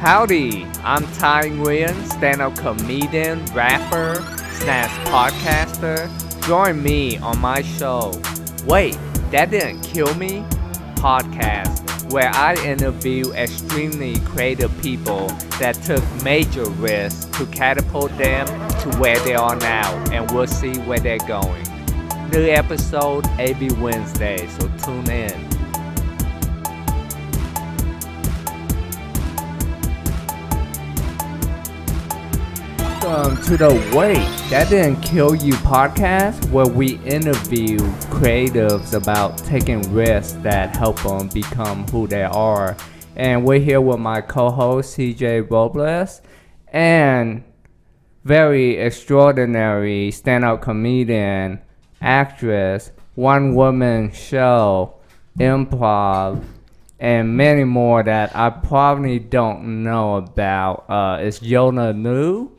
Howdy, I'm Ty Nguyen, stand-up comedian, rapper, slash podcaster. Join me on my show, Wait, That Didn't Kill Me? Podcast, where I interview extremely creative people that took major risks to catapult them to where they are now, and we'll see where they're going. New episode every Wednesday, so tune in. Welcome to the Wait, That Didn't Kill You podcast, where we interview creatives about taking risks that help them become who they are. And we're here with my co-host, CJ Robles, and very extraordinary stand-up comedian, actress, one-woman show, improv, and many more that I probably don't know about. It's Yola Lu.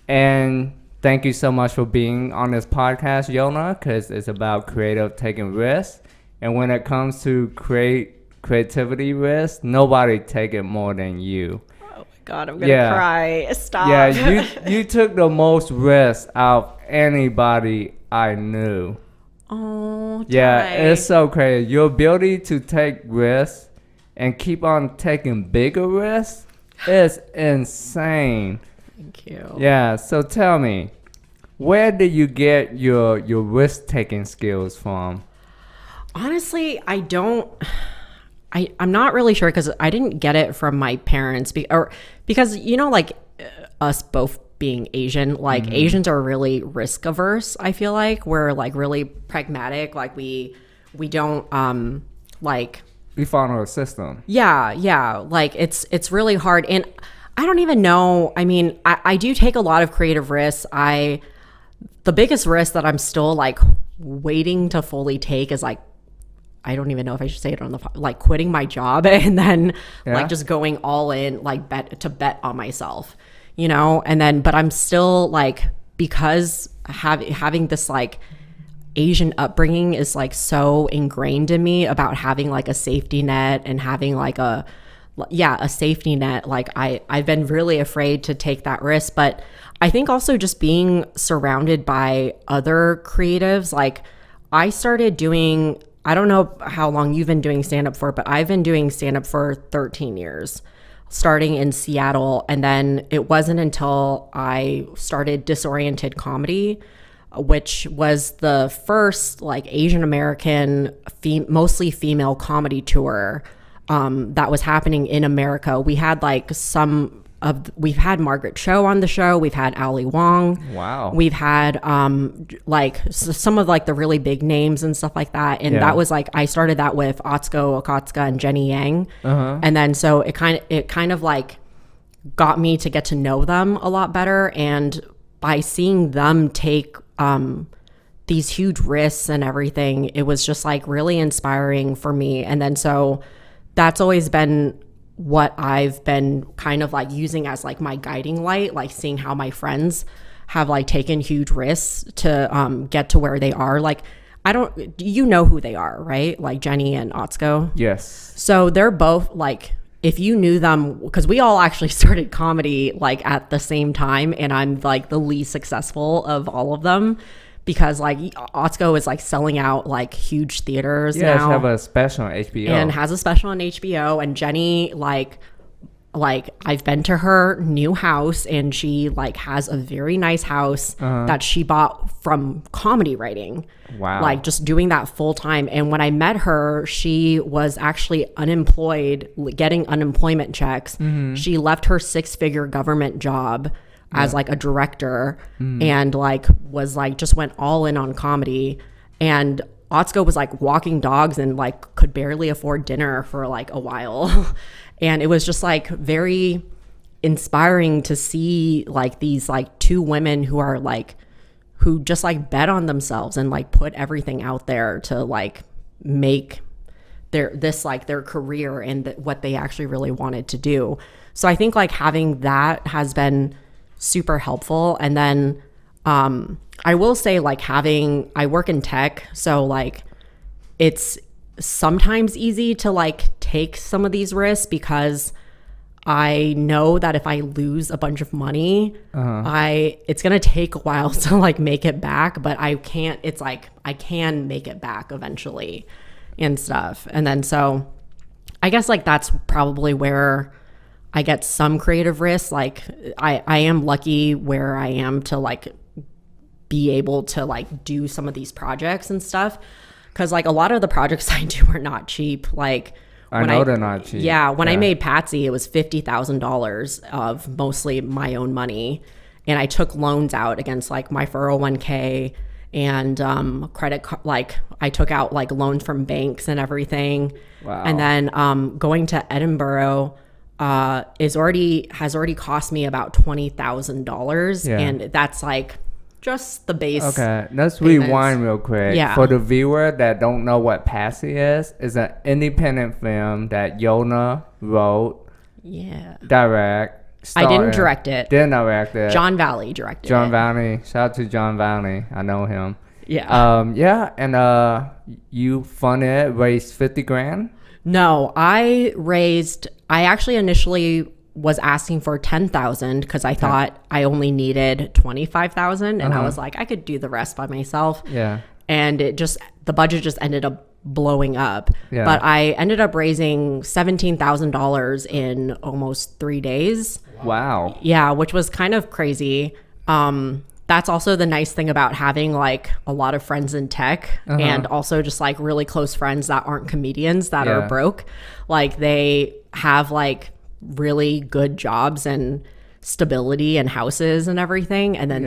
And thank you so much for being on this podcast, Yola, because it's about creative taking risks. And when it comes to creativity risks, nobody take it more than you. Oh my God, I'm gonna cry. Stop. Yeah, you took the most risks out of anybody I knew. Oh, yeah, it's so crazy. Your ability to take risks and keep on taking bigger risks is insane. Thank you. Yeah, so tell me, where did you get your risk-taking skills from? Honestly, I'm not really sure because I didn't get it from my parents because, you know, like us both being Asian, like Asians are really risk averse. I feel like we're like really pragmatic. Like we don't like we follow a system. Yeah. Like it's really hard. And I don't even know. I mean, I do take a lot of creative risks. The biggest risk that I'm still like waiting to fully take is like, I don't even know if I should say it on like quitting my job and then like just going all in, like bet on myself, you know? And then, but I'm still like, because having this like Asian upbringing is like so ingrained in me about having like a safety net and having like a safety net. Like I've been really afraid to take that risk. But I think also just being surrounded by other creatives, like I started doing, I don't know how long you've been doing stand-up for, but I've been doing stand-up for 13 years, starting in Seattle. And then it wasn't until I started Disoriented Comedy, which was the first like Asian American, mostly female comedy tour that was happening in America. We had like we've had Margaret Cho on the show. We've had Ali Wong. Wow. We've had like some of like the really big names and stuff like that. And that was like, I started that with Atsuko Okatsuka and Jenny Yang. And then so it kind of like got me to get to know them a lot better. And by seeing them take these huge risks and everything, it was just like really inspiring for me. And then so that's always been what I've been kind of like using as like my guiding light, like seeing how my friends have like taken huge risks to get to where they are. Like you know who they are, right? Like Jenny and Atsuko. Yes. So they're both like, if you knew them, because we all actually started comedy like at the same time, and I'm like the least successful of all of them. Because like Atsuko is like selling out like huge theaters now. Yeah, have a special on HBO. And has a special on HBO. And Jenny, like I've been to her new house, and she like has a very nice house that she bought from comedy writing. Wow. Like just doing that full time. And when I met her, she was actually unemployed, getting unemployment checks. She left her 6-figure government job as like a director and like was like just went all in on comedy. And Atsuko was like walking dogs and like could barely afford dinner for like a while. And it was just like very inspiring to see like these like two women who just like bet on themselves and like put everything out there to like make their career and what they actually really wanted to do. So I think like having that has been super helpful. And then I will say like I work in tech, so like it's sometimes easy to like take some of these risks because I know that if I lose a bunch of money, it's going to take a while to like make it back, but I can't, it's like, I can make it back eventually and stuff. And then, so I guess like that's probably where I get some creative risk. Like I am lucky where I am to like be able to like do some of these projects and stuff. Cause like a lot of the projects I do are not cheap. Like, I know they're not cheap. Yeah, when I made Patsy, it was $50,000 of mostly my own money, and I took loans out against like my 401k and credit card. Like I took out like loans from banks and everything. Wow. And then going to Edinburgh has already cost me about $20,000, and that's like just the base. Okay, let's payments. rewind real quick. Yeah. For the viewer that don't know what Patsy is an independent film that Yola wrote, direct. I didn't direct it. Didn't direct it. John Valley directed John it. Valley. Shout out to John Valley. I know him. Yeah. And you funded, raised 50 grand? No, I actually initially was asking for 10,000 because I thought I only needed 25,000, and I was like, I could do the rest by myself. Yeah. And the budget just ended up blowing up. Yeah. But I ended up raising $17,000 in almost 3 days. Wow. Yeah, which was kind of crazy. That's also the nice thing about having like a lot of friends in tech, and also just like really close friends that aren't comedians that are broke. Like they have like really good jobs and stability and houses and everything, and then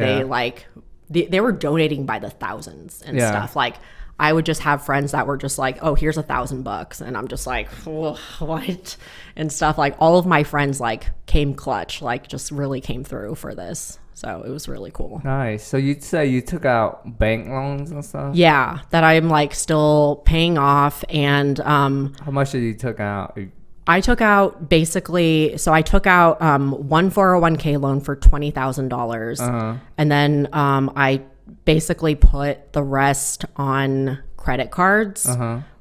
they were donating by the thousands and stuff. Like I would just have friends that were just like, oh, here's $1,000, and I'm just like, what, and stuff. Like all of my friends like came clutch, like just really came through for this, so it was really cool. Nice. So you'd say you took out bank loans and stuff? Yeah, that I'm like still paying off. And how much did you took out? I took out basically, so I took out one 401k loan for $20,000, and then I basically put the rest on credit cards,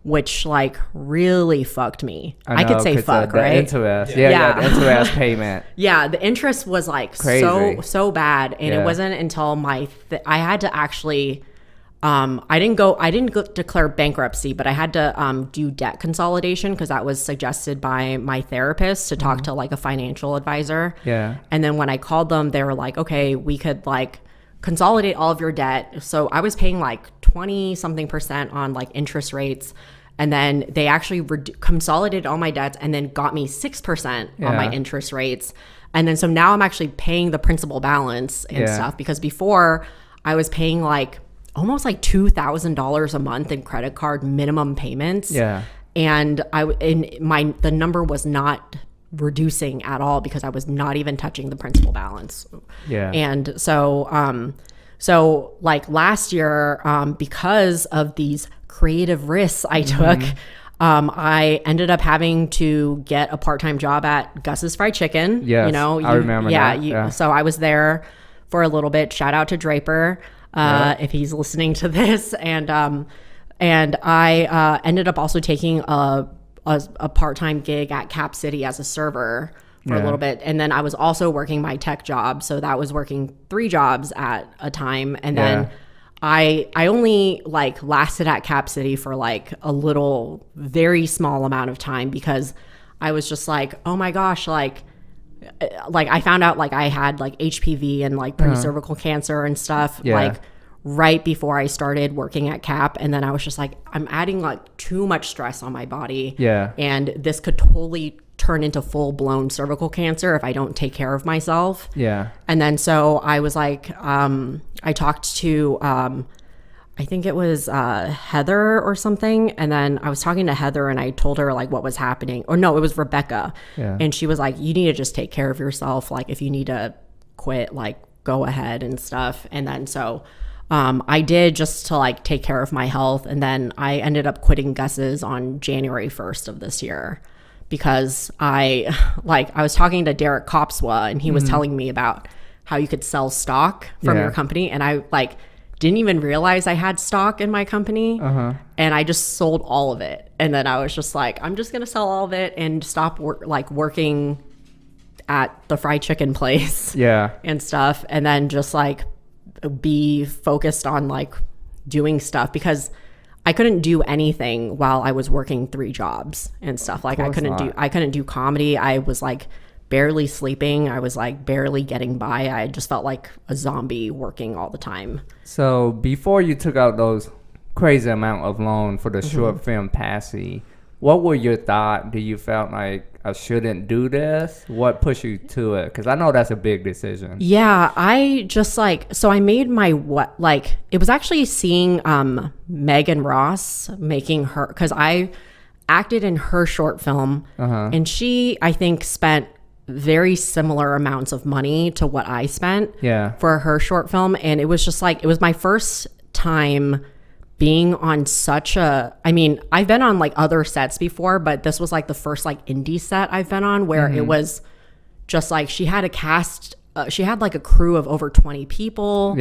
which like really fucked me. I could say fuck, the right? Interest, the interest payment. Yeah, the interest was like Crazy. so bad, and it wasn't until I had to actually. I didn't go declare bankruptcy, but I had to do debt consolidation because that was suggested by my therapist to talk to like a financial advisor. Yeah. And then when I called them, they were like, okay, we could like consolidate all of your debt. So I was paying like 20 something percent on like interest rates. And then they actually consolidated all my debts and then got me 6% on my interest rates. And then so now I'm actually paying the principal balance and stuff, because before I was paying like almost like $2,000 a month in credit card minimum payments. Yeah. And the number was not reducing at all because I was not even touching the principal balance. Yeah. And so like last year, because of these creative risks I took, I ended up having to get a part-time job at Gus's Fried Chicken. Yes, I remember that. So I was there for a little bit. Shout out to Draper. If he's listening to this, and I ended up also taking a part-time gig at Cap City as a server for a little bit, and then I was also working my tech job, so that was working 3 jobs at a time, and then I only like lasted at Cap City for like a little, very small amount of time because I was just like, oh my gosh, like I found out like I had like HPV and like pre-cervical cancer and stuff like right before I started working at Cap, and then I was just like, I'm adding like too much stress on my body, and this could totally turn into full-blown cervical cancer if I don't take care of myself. And then so I was like, I talked to I think it was Heather or something, and then I was talking to Heather and I told her like what was happening, or no, it was Rebecca, and she was like, you need to just take care of yourself, like if you need to quit, like go ahead and stuff. And then so I did, just to like take care of my health, and then I ended up quitting Gus's on January 1st of this year because I was talking to Derek Kopswa, and he was telling me about how you could sell stock from your company, and I like didn't even realize I had stock in my company, and I just sold all of it. And then I was just like, I'm just gonna sell all of it and stop working at the fried chicken place and stuff, and then just like be focused on like doing stuff, because I couldn't do anything while I was working 3 jobs and stuff. Like I couldn't do comedy. I was like barely sleeping. I was like barely getting by. I just felt like a zombie working all the time. So before you took out those crazy amount of loan for the short film Patsy, what were your thoughts? Do you felt like I shouldn't do this? What pushed you to it? Because I know that's a big decision. Yeah, I just like, so I made my it was actually seeing Megan Ross making her, because I acted in her short film, and she, I think, spent very similar amounts of money to what I spent for her short film. And it was just like, it was my first time being on such a, I mean, I've been on like other sets before, but this was like the first like indie set I've been on where it was just like, she had a cast, she had like a crew of over 20 people,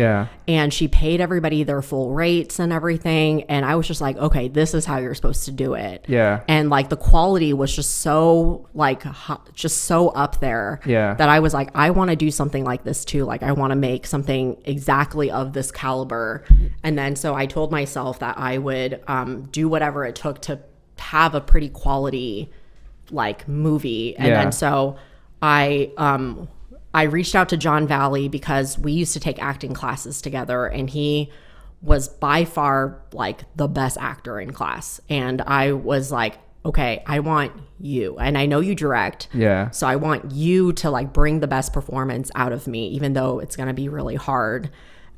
and she paid everybody their full rates and everything. And I was just like, okay, this is how you're supposed to do it. And like the quality was just so like just so up there that I was like, I want to do something like this too. Like I want to make something exactly of this caliber. And then so I told myself that I would do whatever it took to have a pretty quality like movie. And then so I reached out to John Valley because we used to take acting classes together, and he was by far like the best actor in class. And I was like, okay, I want you, and I know you direct, so I want you to like bring the best performance out of me, even though it's going to be really hard.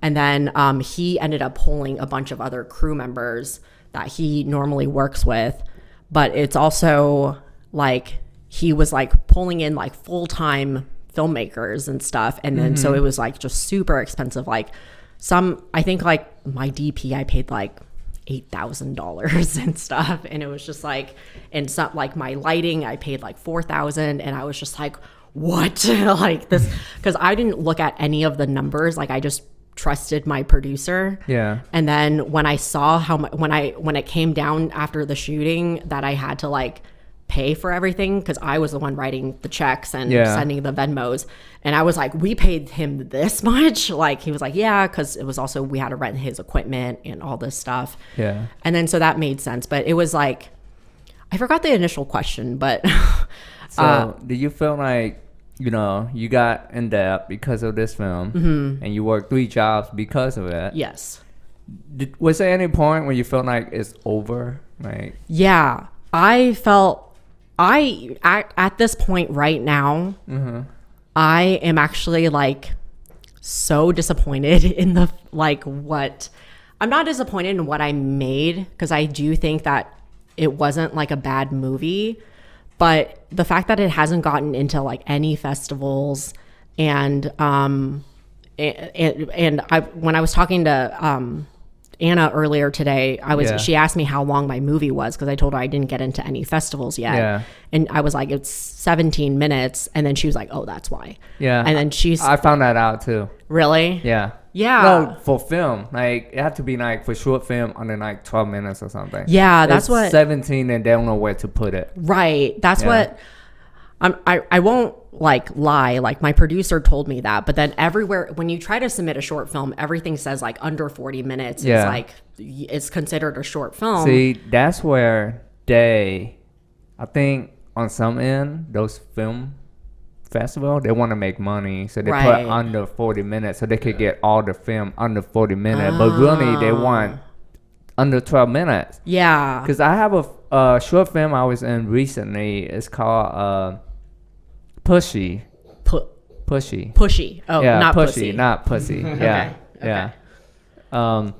And then he ended up pulling a bunch of other crew members that he normally works with, but it's also like he was like pulling in like full-time filmmakers and stuff. And then so it was like just super expensive. Like I think like my DP, I paid like $8,000 and stuff. And it was just like, and some like my lighting, I paid like $4,000. And I was just like, what? Like this, because I didn't look at any of the numbers. Like I just trusted my producer. And then when I saw how much, when it came down after the shooting that I had to like pay for everything, because I was the one writing the checks and sending the Venmos, and I was like, we paid him this much? Like he was like, yeah, because it was also, we had to rent his equipment and all this stuff. And then so that made sense. But it was like, I forgot the initial question, but so do you feel like, you know, you got in debt because of this film, and you worked 3 jobs because of it? Yes. Was there any point where you felt like it's over? Like, yeah, I felt at this point right now, I am actually like so disappointed in the like what I'm not disappointed in what I made, because I do think that it wasn't like a bad movie, but the fact that it hasn't gotten into like any festivals, and when I was talking to Anna earlier today, she asked me how long my movie was, because I told her I didn't get into any festivals yet. And I was like, it's 17 minutes. And then she was like, oh, that's why. And then I found that out too. Really? Yeah. No, for film, like it had to be like for short film under like 12 minutes or something. That's what 17, and they don't know where to put it. Right. That's what I won't like lie, like my producer told me that, but then everywhere when you try to submit a short film, everything says like under 40 minutes is like it's considered a short film. See, that's where I think on some end, those film festival, they want to make money, so they put under 40 minutes so they could get all the film under 40 minutes, but really they want under 12 minutes. Because I have a short film I was in recently. It's called Pushy. Pushy. Oh, yeah, not pussy. Not pussy. Yeah. Okay.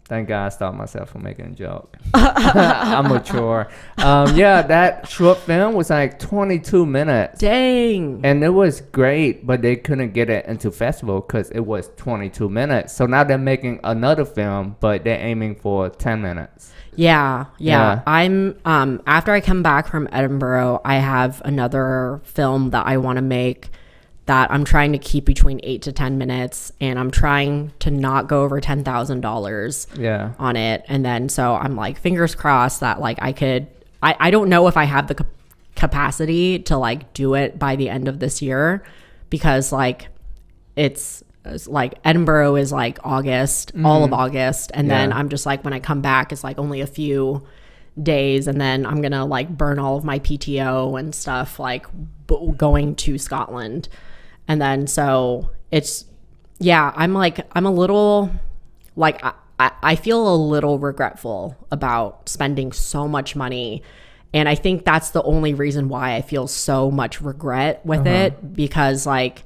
Thank God I stopped myself from making a joke. I'm mature. That short film was like 22 minutes. Dang. And it was great, but they couldn't get it into festival because it was 22 minutes. So now they're making another film, but they're aiming for 10 minutes. Yeah. I'm after I come back from Edinburgh, I have another film that I want to make that I'm trying to keep between 8 to 10 minutes, and I'm trying to not go over $10,000 on it. And then so I'm like, fingers crossed that like I don't know if I have the capacity to like do it by the end of this year, because like it's like Edinburgh is like August, all of August, and then I'm just like, when I come back, it's like only a few days, and then I'm gonna like burn all of my PTO and stuff, like going to Scotland. And then so it's, I'm a little like, I feel a little regretful about spending so much money. And I think that's the only reason why I feel so much regret with it, because like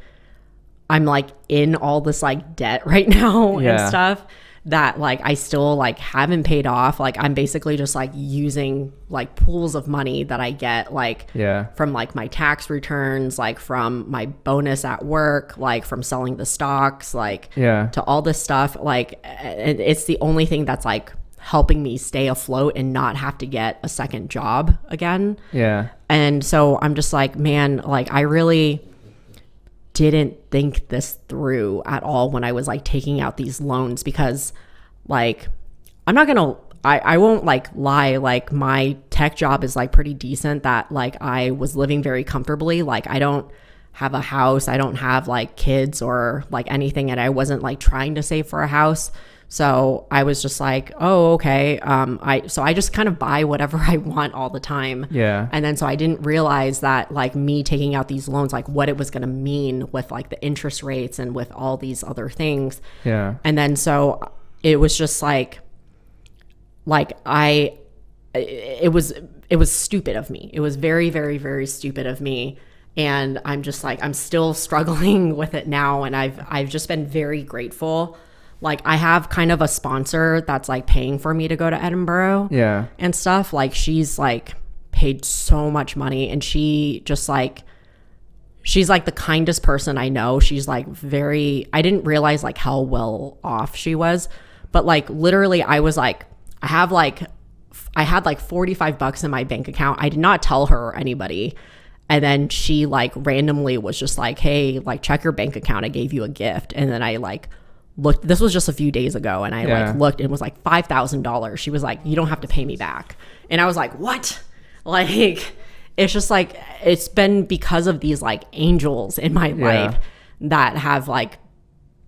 I'm like in all this like debt right now and stuff that like I still like haven't paid off. Like I'm basically just like using like pools of money that I get like from like my tax returns, like from my bonus at work, like from selling the stocks, like to all this stuff. Like it's the only thing that's like helping me stay afloat and not have to get a second job again. And so I'm just like, man, like I really didn't think this through at all when I was like taking out these loans, because like I won't like lie, like my tech job is like pretty decent, that like I was living very comfortably. Like I don't have a house, I don't have like kids or like anything, and I wasn't like trying to save for a house. So I was just like, oh, okay. So I just kind of buy whatever I want all the time. And then so I didn't realize that like me taking out these loans, like what it was going to mean with like the interest rates and with all these other things. And then so it was just like it was stupid of me. It was very, very, very stupid of me. And I'm just like, I'm still struggling with it now. And I've just been very grateful. Like I have kind of a sponsor that's like paying for me to go to Edinburgh and stuff. Like she's like paid so much money, and she just like, she's like the kindest person I know. She's like I didn't realize like how well off she was, but like literally I was like, I had like $45 in my bank account. I did not tell her or anybody. And then she like randomly was just like, hey, like check your bank account. I gave you a gift. And then I like looked, this was just a few days ago, and I like looked, and it was like $5,000. She was like, you don't have to pay me back. And I was like, what? Like, it's just like, it's been because of these like angels in my life that have like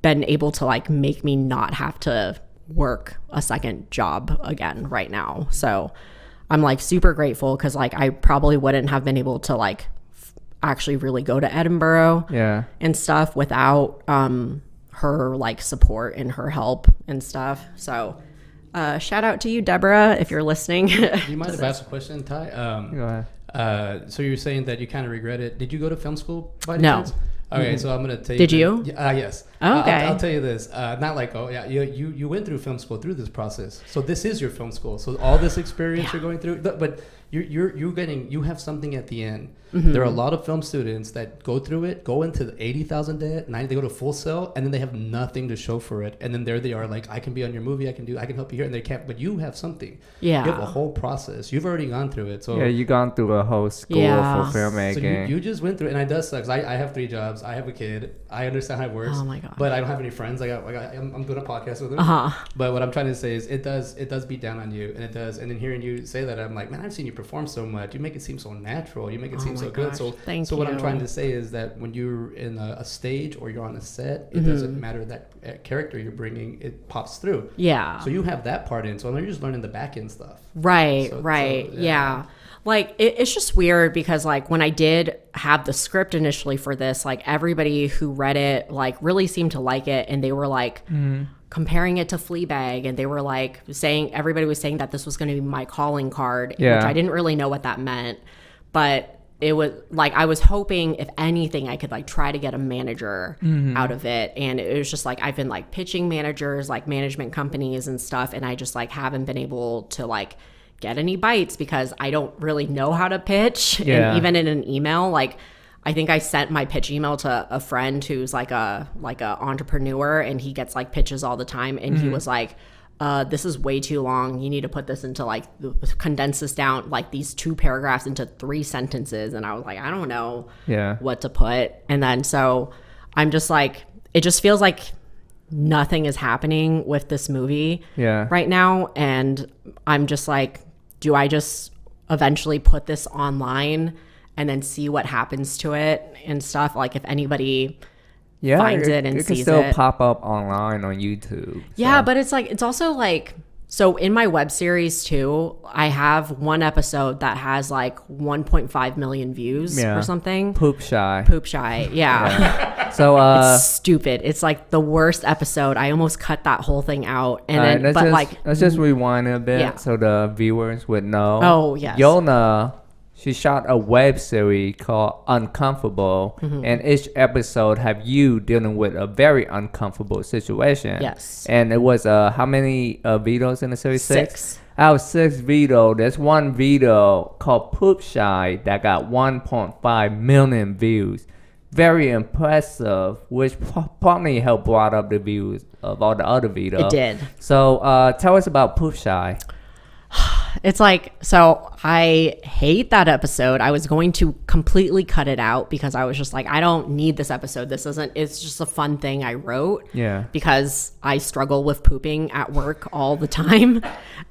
been able to like make me not have to work a second job again right now. So I'm like super grateful, because like I probably wouldn't have been able to like actually really go to Edinburgh and stuff without her like support and her help and stuff. So shout out to you, Deborah, if you're listening. Do you mind if I ask a question, Ty? Go ahead. So you're saying that you kind of regret it. Did you go to film school by any No. chance? Okay, so I'm gonna tell you. Did you? Yes. Oh, okay. I'll tell you this. Not like, oh yeah, you went through film school through this process. So this is your film school. So all this experience you're going through, but you have something at the end. There are a lot of film students that go through it, go into the 80,000 debt, 90, they go to full sell, and then they have nothing to show for it. And then there they are, like, I can be on your movie, I can help you here, and they can't. But you have something. Yeah. You have a whole process. You've already gone through it. So you gone through a whole school for filmmaking. So you just went through it, and it does suck. I have 3 jobs. I have a kid. I understand how it works. Oh my God. But I don't have any friends. I'm doing a podcast with them. But what I'm trying to say is it does beat down on you, and it does. And then hearing you say that, I'm like, man, I've seen you perform so much. You make it seem so natural. You make it seem so good. So what I'm trying to say is that when you're in a stage or you're on a set, it doesn't matter that character you're bringing, it pops through. Yeah. So you have that part in. So you're just learning the back end stuff. Right. Yeah. Like it's just weird, because like when I did have the script initially for this, like everybody who read it like really seemed to like it, and they were like comparing it to Fleabag, and they were like everybody was saying that this was going to be my calling card, which I didn't really know what that meant. But it was like, I was hoping if anything I could like try to get a manager out of it. And it was just like, I've been like pitching managers, like management companies and stuff, and I just like haven't been able to like get any bites, because I don't really know how to pitch. And even in an email, like I think I sent my pitch email to a friend who's like a entrepreneur, and he gets like pitches all the time, and he was like, this is way too long. You need to put this into like, condense this down, like these 2 paragraphs into 3 sentences. And I was like, I don't know what to put. And then so I'm just like, it just feels like nothing is happening with this movie right now. And I'm just like, do I just eventually put this online and then see what happens to it and stuff. Like if anybody Yeah, finds it and it can sees still it. pop up online on YouTube. Yeah, so. but it's also like, so in my web series too, I have one episode that has like 1.5 million views or something. Poop Shy. Poop Shy, yeah. So it's stupid. It's like the worst episode. I almost cut that whole thing out. And then, let's just rewind a bit Yeah. so the viewers would know. Oh, yes. Yola, she shot a web series called Uncomfortable, Mm-hmm. and each episode have you dealing with a very uncomfortable situation. Yes. And it was how many videos in the series? 6. Out of 6 videos, there's one video called Poop Shy that got 1.5 million views. Very impressive, which probably helped brought up the views of all the other videos. It did. So tell us about Poop Shy. It's like, so I hate that episode. I was going to completely cut it out because I was just like, I don't need this episode. It's just a fun thing I wrote. Yeah. Because I struggle with pooping at work all the time.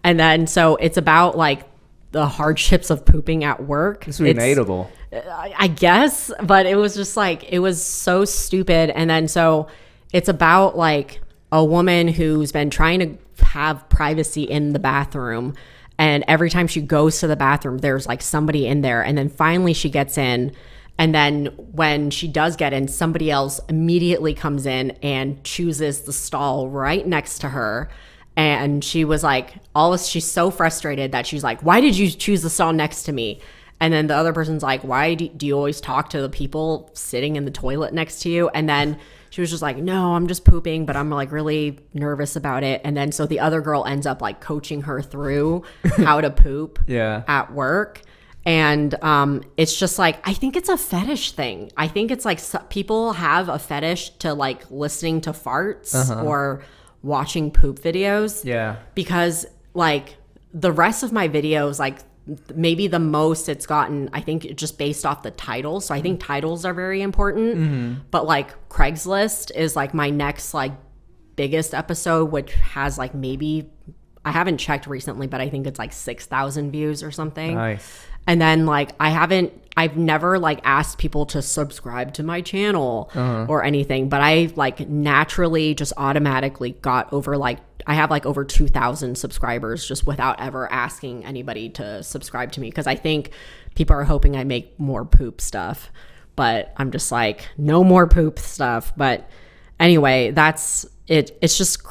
And then, so it's about like the hardships of pooping at work. It's relatable. I guess, but it was just like, it was so stupid. And then, so it's about like a woman who's been trying to have privacy in the bathroom. And every time she goes to the bathroom, there's like somebody in there. And then finally she gets in. And then when she does get in, somebody else immediately comes in and chooses the stall right next to her. And she was like, she's so frustrated that she's like, why did you choose the stall next to me? And then the other person's like, why do you always talk to the people sitting in the toilet next to you? And then she was just like, no, I'm just pooping, but I'm like really nervous about it. And then so the other girl ends up like coaching her through how to poop at work. And it's just like, I think it's a fetish thing. I think it's like people have a fetish to like listening to farts or watching poop videos. Yeah. Because like the rest of my videos, like maybe the most it's gotten, I think just based off the title. So I think titles are very important. But like Craigslist is like my next like biggest episode, which has like maybe, I haven't checked recently, but I think it's like 6,000 views or something. Nice. And then like I've never like asked people to subscribe to my channel or anything, but I like naturally just automatically got over like, I have like over 2,000 subscribers just without ever asking anybody to subscribe to me. Cause I think people are hoping I make more poop stuff, but I'm just like, no more poop stuff. But anyway, that's it. It's just,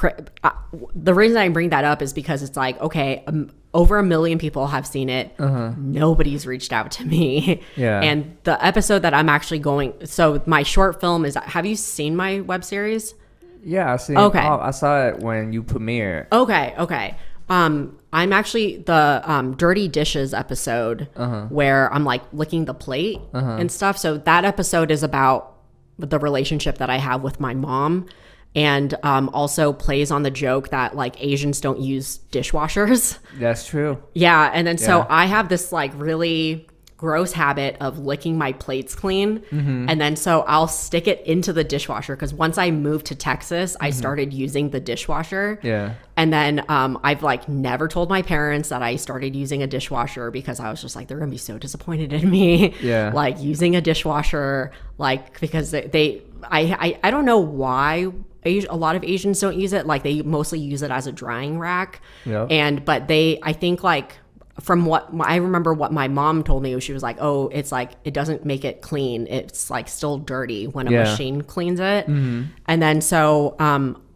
the reason I bring that up is because it's like, okay, over 1 million people have seen it. Nobody's reached out to me. Yeah. And the episode that I'm actually so my short film is, have you seen my web series? Yeah, I seen. Okay. I saw it when you premiered. Okay. I'm actually the dirty dishes episode where I'm like licking the plate and stuff. So that episode is about the relationship that I have with my mom, and also plays on the joke that like Asians don't use dishwashers. That's true. Yeah, and then so I have this like really gross habit of licking my plates clean, and then so I'll stick it into the dishwasher because once I moved to Texas, I started using the dishwasher. Yeah. And then I've like never told my parents that I started using a dishwasher because I was just like, they're gonna be so disappointed in me. Yeah. Like using a dishwasher, like because I don't know why a lot of Asians don't use it. Like they mostly use it as a drying rack. Yep. But I think like from what I remember what my mom told me, she was like, oh, it's like, it doesn't make it clean. It's like still dirty when a machine cleans it. And then so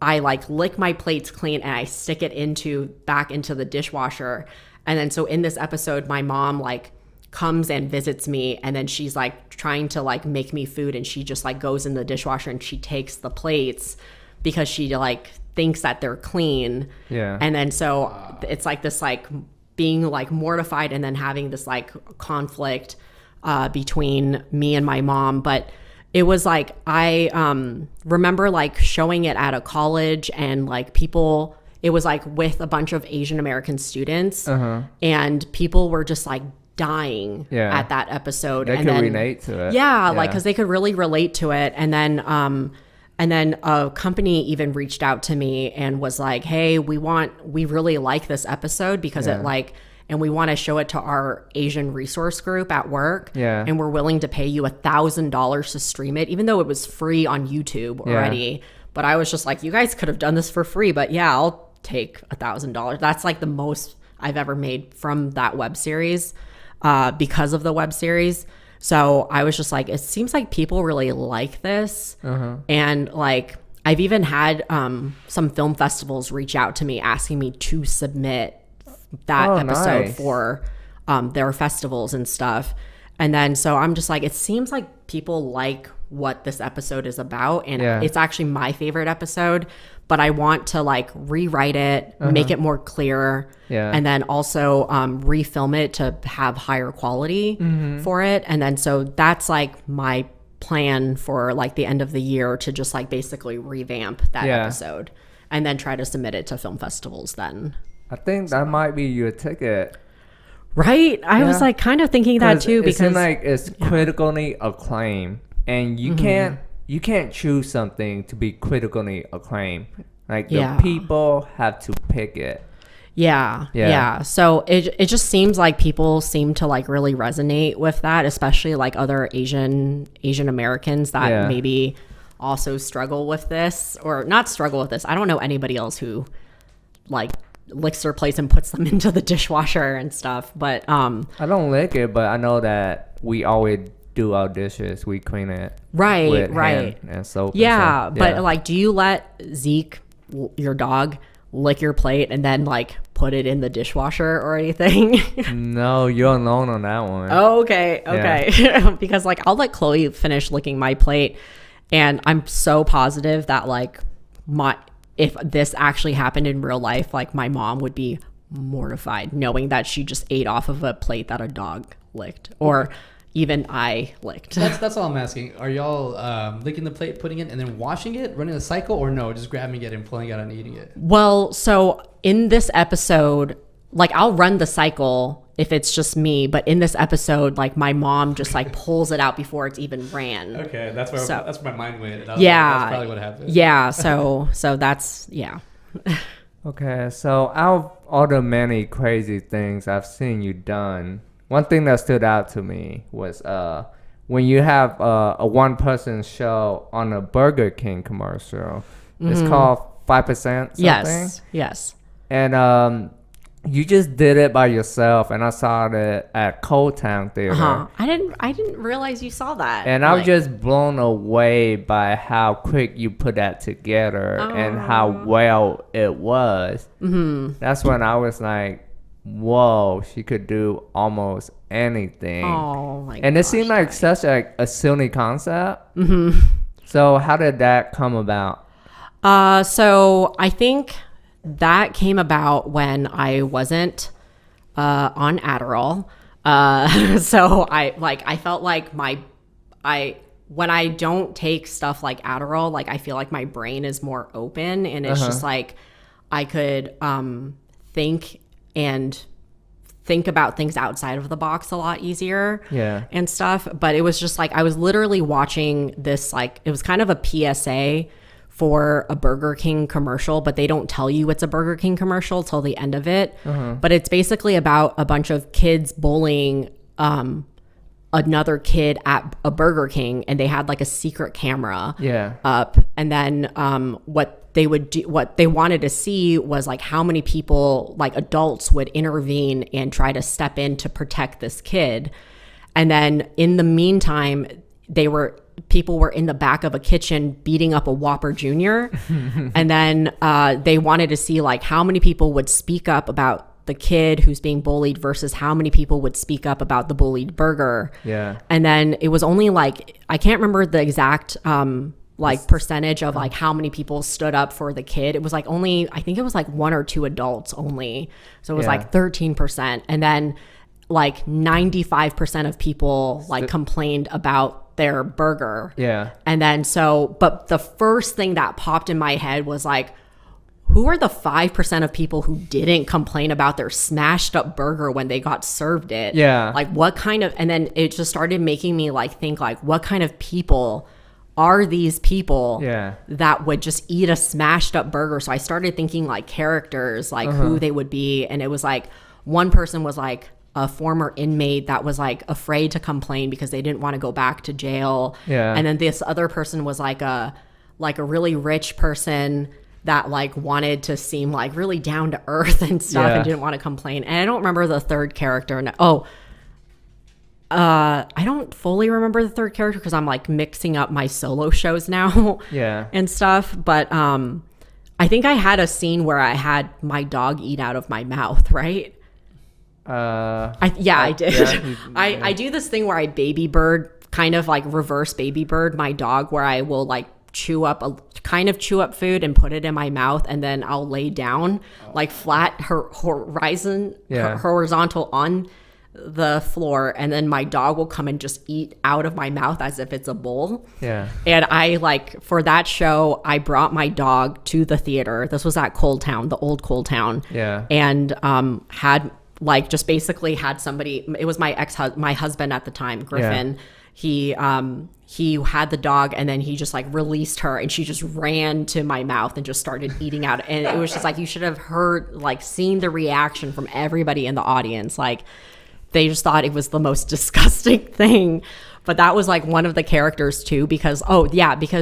I like lick my plates clean and I stick it back into the dishwasher. And then so in this episode, my mom like comes and visits me, and then she's like trying to like make me food, and she just like goes in the dishwasher and she takes the plates because she like thinks that they're clean. Yeah. And then so it's like this like being like mortified and then having this like conflict between me and my mom. But it was like I remember like showing it at a college, and like people, it was like with a bunch of Asian American students, and people were just like dying at that episode. They could relate to it. Yeah, like because they could really relate to it. And then a company even reached out to me and was like, hey, we really like this episode because and we want to show it to our Asian resource group at work. Yeah. And we're willing to pay you $1,000 to stream it, even though it was free on YouTube already. But I was just like, you guys could have done this for free, but yeah, I'll take $1,000. That's like the most I've ever made from that web series, because of the web series. So I was just like, it seems like people really like this. And like, I've even had some film festivals reach out to me asking me to submit that episode for their festivals and stuff. And then so I'm just like, it seems like people like what this episode is about. And it's actually my favorite episode, but I want to like rewrite it, make it more clear, and then also refilm it to have higher quality for it. And then so that's like my plan for like the end of the year, to just like basically revamp that episode and then try to submit it to film festivals then. I think that might be your ticket. Right? I was like kind of thinking that too, because it seems like it's critically acclaimed, and you can't choose something to be critically acclaimed. Like the people have to pick it. Yeah. So it just seems like people seem to like really resonate with that, especially like other Asian Americans that maybe also struggle with this, or not struggle with this. I don't know anybody else who like licks their plates and puts them into the dishwasher and stuff, but I don't lick it, but I know that we always do our dishes, we clean it right and soap but like, do you let Zeke, your dog, lick your plate and then like put it in the dishwasher or anything? No, you're alone on that one. Oh, okay. Because like I'll let Chloe finish licking my plate, and I'm so positive that like if this actually happened in real life, like my mom would be mortified knowing that she just ate off of a plate that a dog licked, or even I licked. That's all I'm asking. Are y'all licking the plate, putting it, and then washing it, running a cycle, or no, just grabbing it and pulling it out and eating it? Well, so in this episode, like I'll run the cycle if it's just me, but in this episode, like my mom just like pulls it out before it's even ran. Okay, that's where my mind went. That's probably what happened. Yeah, so that's Okay, so out of all the many crazy things I've seen you done, one thing that stood out to me was when you have a one-person show on a Burger King commercial. It's called 5% something. Yes. And you just did it by yourself, and I saw it at Cold Town Theater. I didn't realize you saw that. And I was just blown away by how quick you put that together and how well it was. That's when I was like, whoa, she could do almost anything. Oh my god. And it seemed like such a silly concept. So how did that come about? So I think that came about when I wasn't on Adderall. So I felt like when I don't take stuff like Adderall, like I feel like my brain is more open, and it's just like I could think about things outside of the box a lot easier and stuff. But it was just like I was literally watching this, like it was kind of a PSA for a Burger King commercial, but they don't tell you it's a Burger King commercial till the end of it. But it's basically about a bunch of kids bullying another kid at a Burger King, and they had like a secret camera up, and then what they wanted to see was like how many people, like adults, would intervene and try to step in to protect this kid. And then in the meantime, people were in the back of a kitchen beating up a Whopper Jr. And then they wanted to see like how many people would speak up about the kid who's being bullied versus how many people would speak up about the bullied burger. And then it was only like, I can't remember the exact like percentage of like how many people stood up for the kid. It was like only, I think it was like 1 or 2 adults only. So it was like 13%. And then like 95% of people like complained about their burger. And then but the first thing that popped in my head was like, who are the 5% of people who didn't complain about their smashed up burger when they got served it? Like what kind of, and then it just started making me like think like, what kind of people are these people that would just eat a smashed up burger? So I started thinking like characters, like who they would be. And it was like, one person was like a former inmate that was like afraid to complain because they didn't want to go back to jail. Yeah. And then this other person was like a really rich person that like wanted to seem like really down to earth and stuff and didn't want to complain. And I don't remember the third character. I don't fully remember the third character because I'm like mixing up my solo shows now and stuff. But I think I had a scene where I had my dog eat out of my mouth, right? I did. Yeah. I do this thing where I baby bird, kind of like reverse baby bird my dog, where I will like chew up food and put it in my mouth, and then I'll lay down like flat horizontal on the floor, and then my dog will come and just eat out of my mouth as if it's a bowl. Yeah. And I like, for that show, I brought my dog to the theater. This was at Cold Town, the old Cold Town. Yeah. And had like just basically had somebody, it was my husband at the time, Griffin. Yeah. He had the dog, and then he just like released her, and she just ran to my mouth and just started eating out. And it was just like, you should have seen the reaction from everybody in the audience. Like, they just thought it was the most disgusting thing. But that was like one of the characters too, because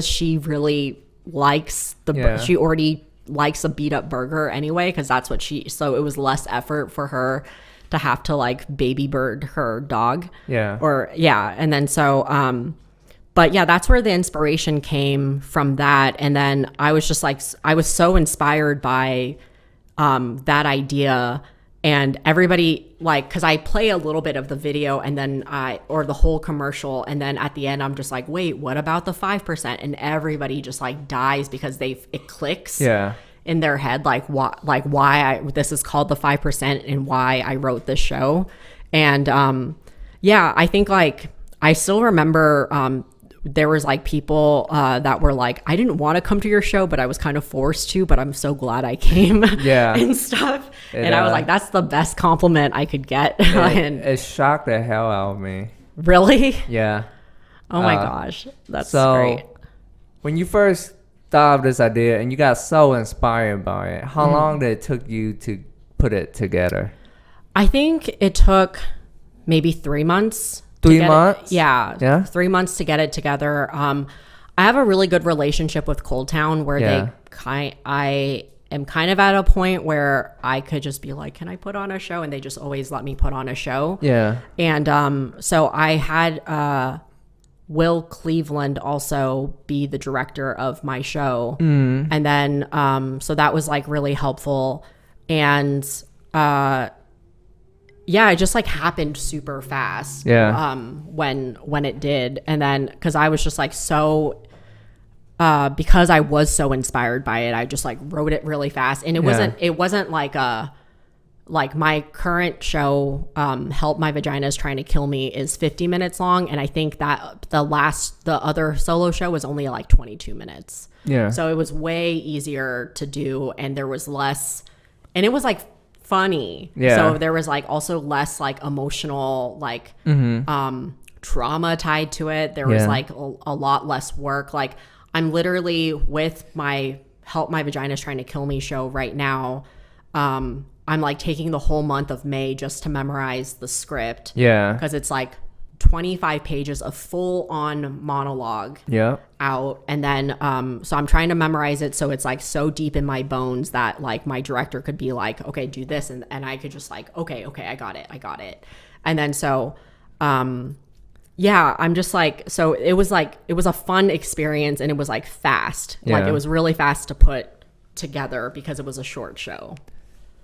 she really likes she already likes a beat up burger anyway, because that's what so it was less effort for her to have to like baby bird her dog. And then so but yeah, that's where the inspiration came from, that. And then I was just like, I was so inspired by that idea. And everybody, like, because I play a little bit of the video and then or the whole commercial, and then at the end I'm just like, wait, what about the 5%? And everybody just like dies because it clicks in their head, like why this is called the 5% and why I wrote this show. And I think like I still remember there was like people that were like, I didn't want to come to your show, but I was kind of forced to, but I'm so glad I came. And stuff. And I was like, that's the best compliment I could get. It shocked the hell out of me. Really? Yeah. Oh my gosh. That's so great. When you first thought of this idea and you got so inspired by it, how long did it took you to put it together? I think it took maybe 3 months. 3 months? Yeah. 3 months to get it together. I have a really good relationship with Cold Town, where I am kind of at a point where I could just be like, can I put on a show? And they just always let me put on a show. Yeah. And so I had Will Cleveland also be the director of my show. And then so that was like really helpful. And it just like happened super fast. When it did. And then because I was just like so because I was so inspired by it, I just like wrote it really fast. And it wasn't like my current show, Help My Vagina Is Trying to Kill Me, is 50 minutes long, and I think that the other solo show was only like 22 minutes. So it was way easier to do, and there was less, and it was like funny. So there was like also less like emotional like trauma tied to it. There was like a lot less work. Like, I'm literally with my Help My Vagina Is Trying to Kill Me show right now. I'm like taking the whole month of May just to memorize the script. Because it's like 25 pages of full on monologue out. And then so I'm trying to memorize it so it's like so deep in my bones that like my director could be like, okay, do this, and I could just like, okay, I got it. And then so I'm just like, so it was a fun experience, and it was like fast. Like, it was really fast to put together because it was a short show.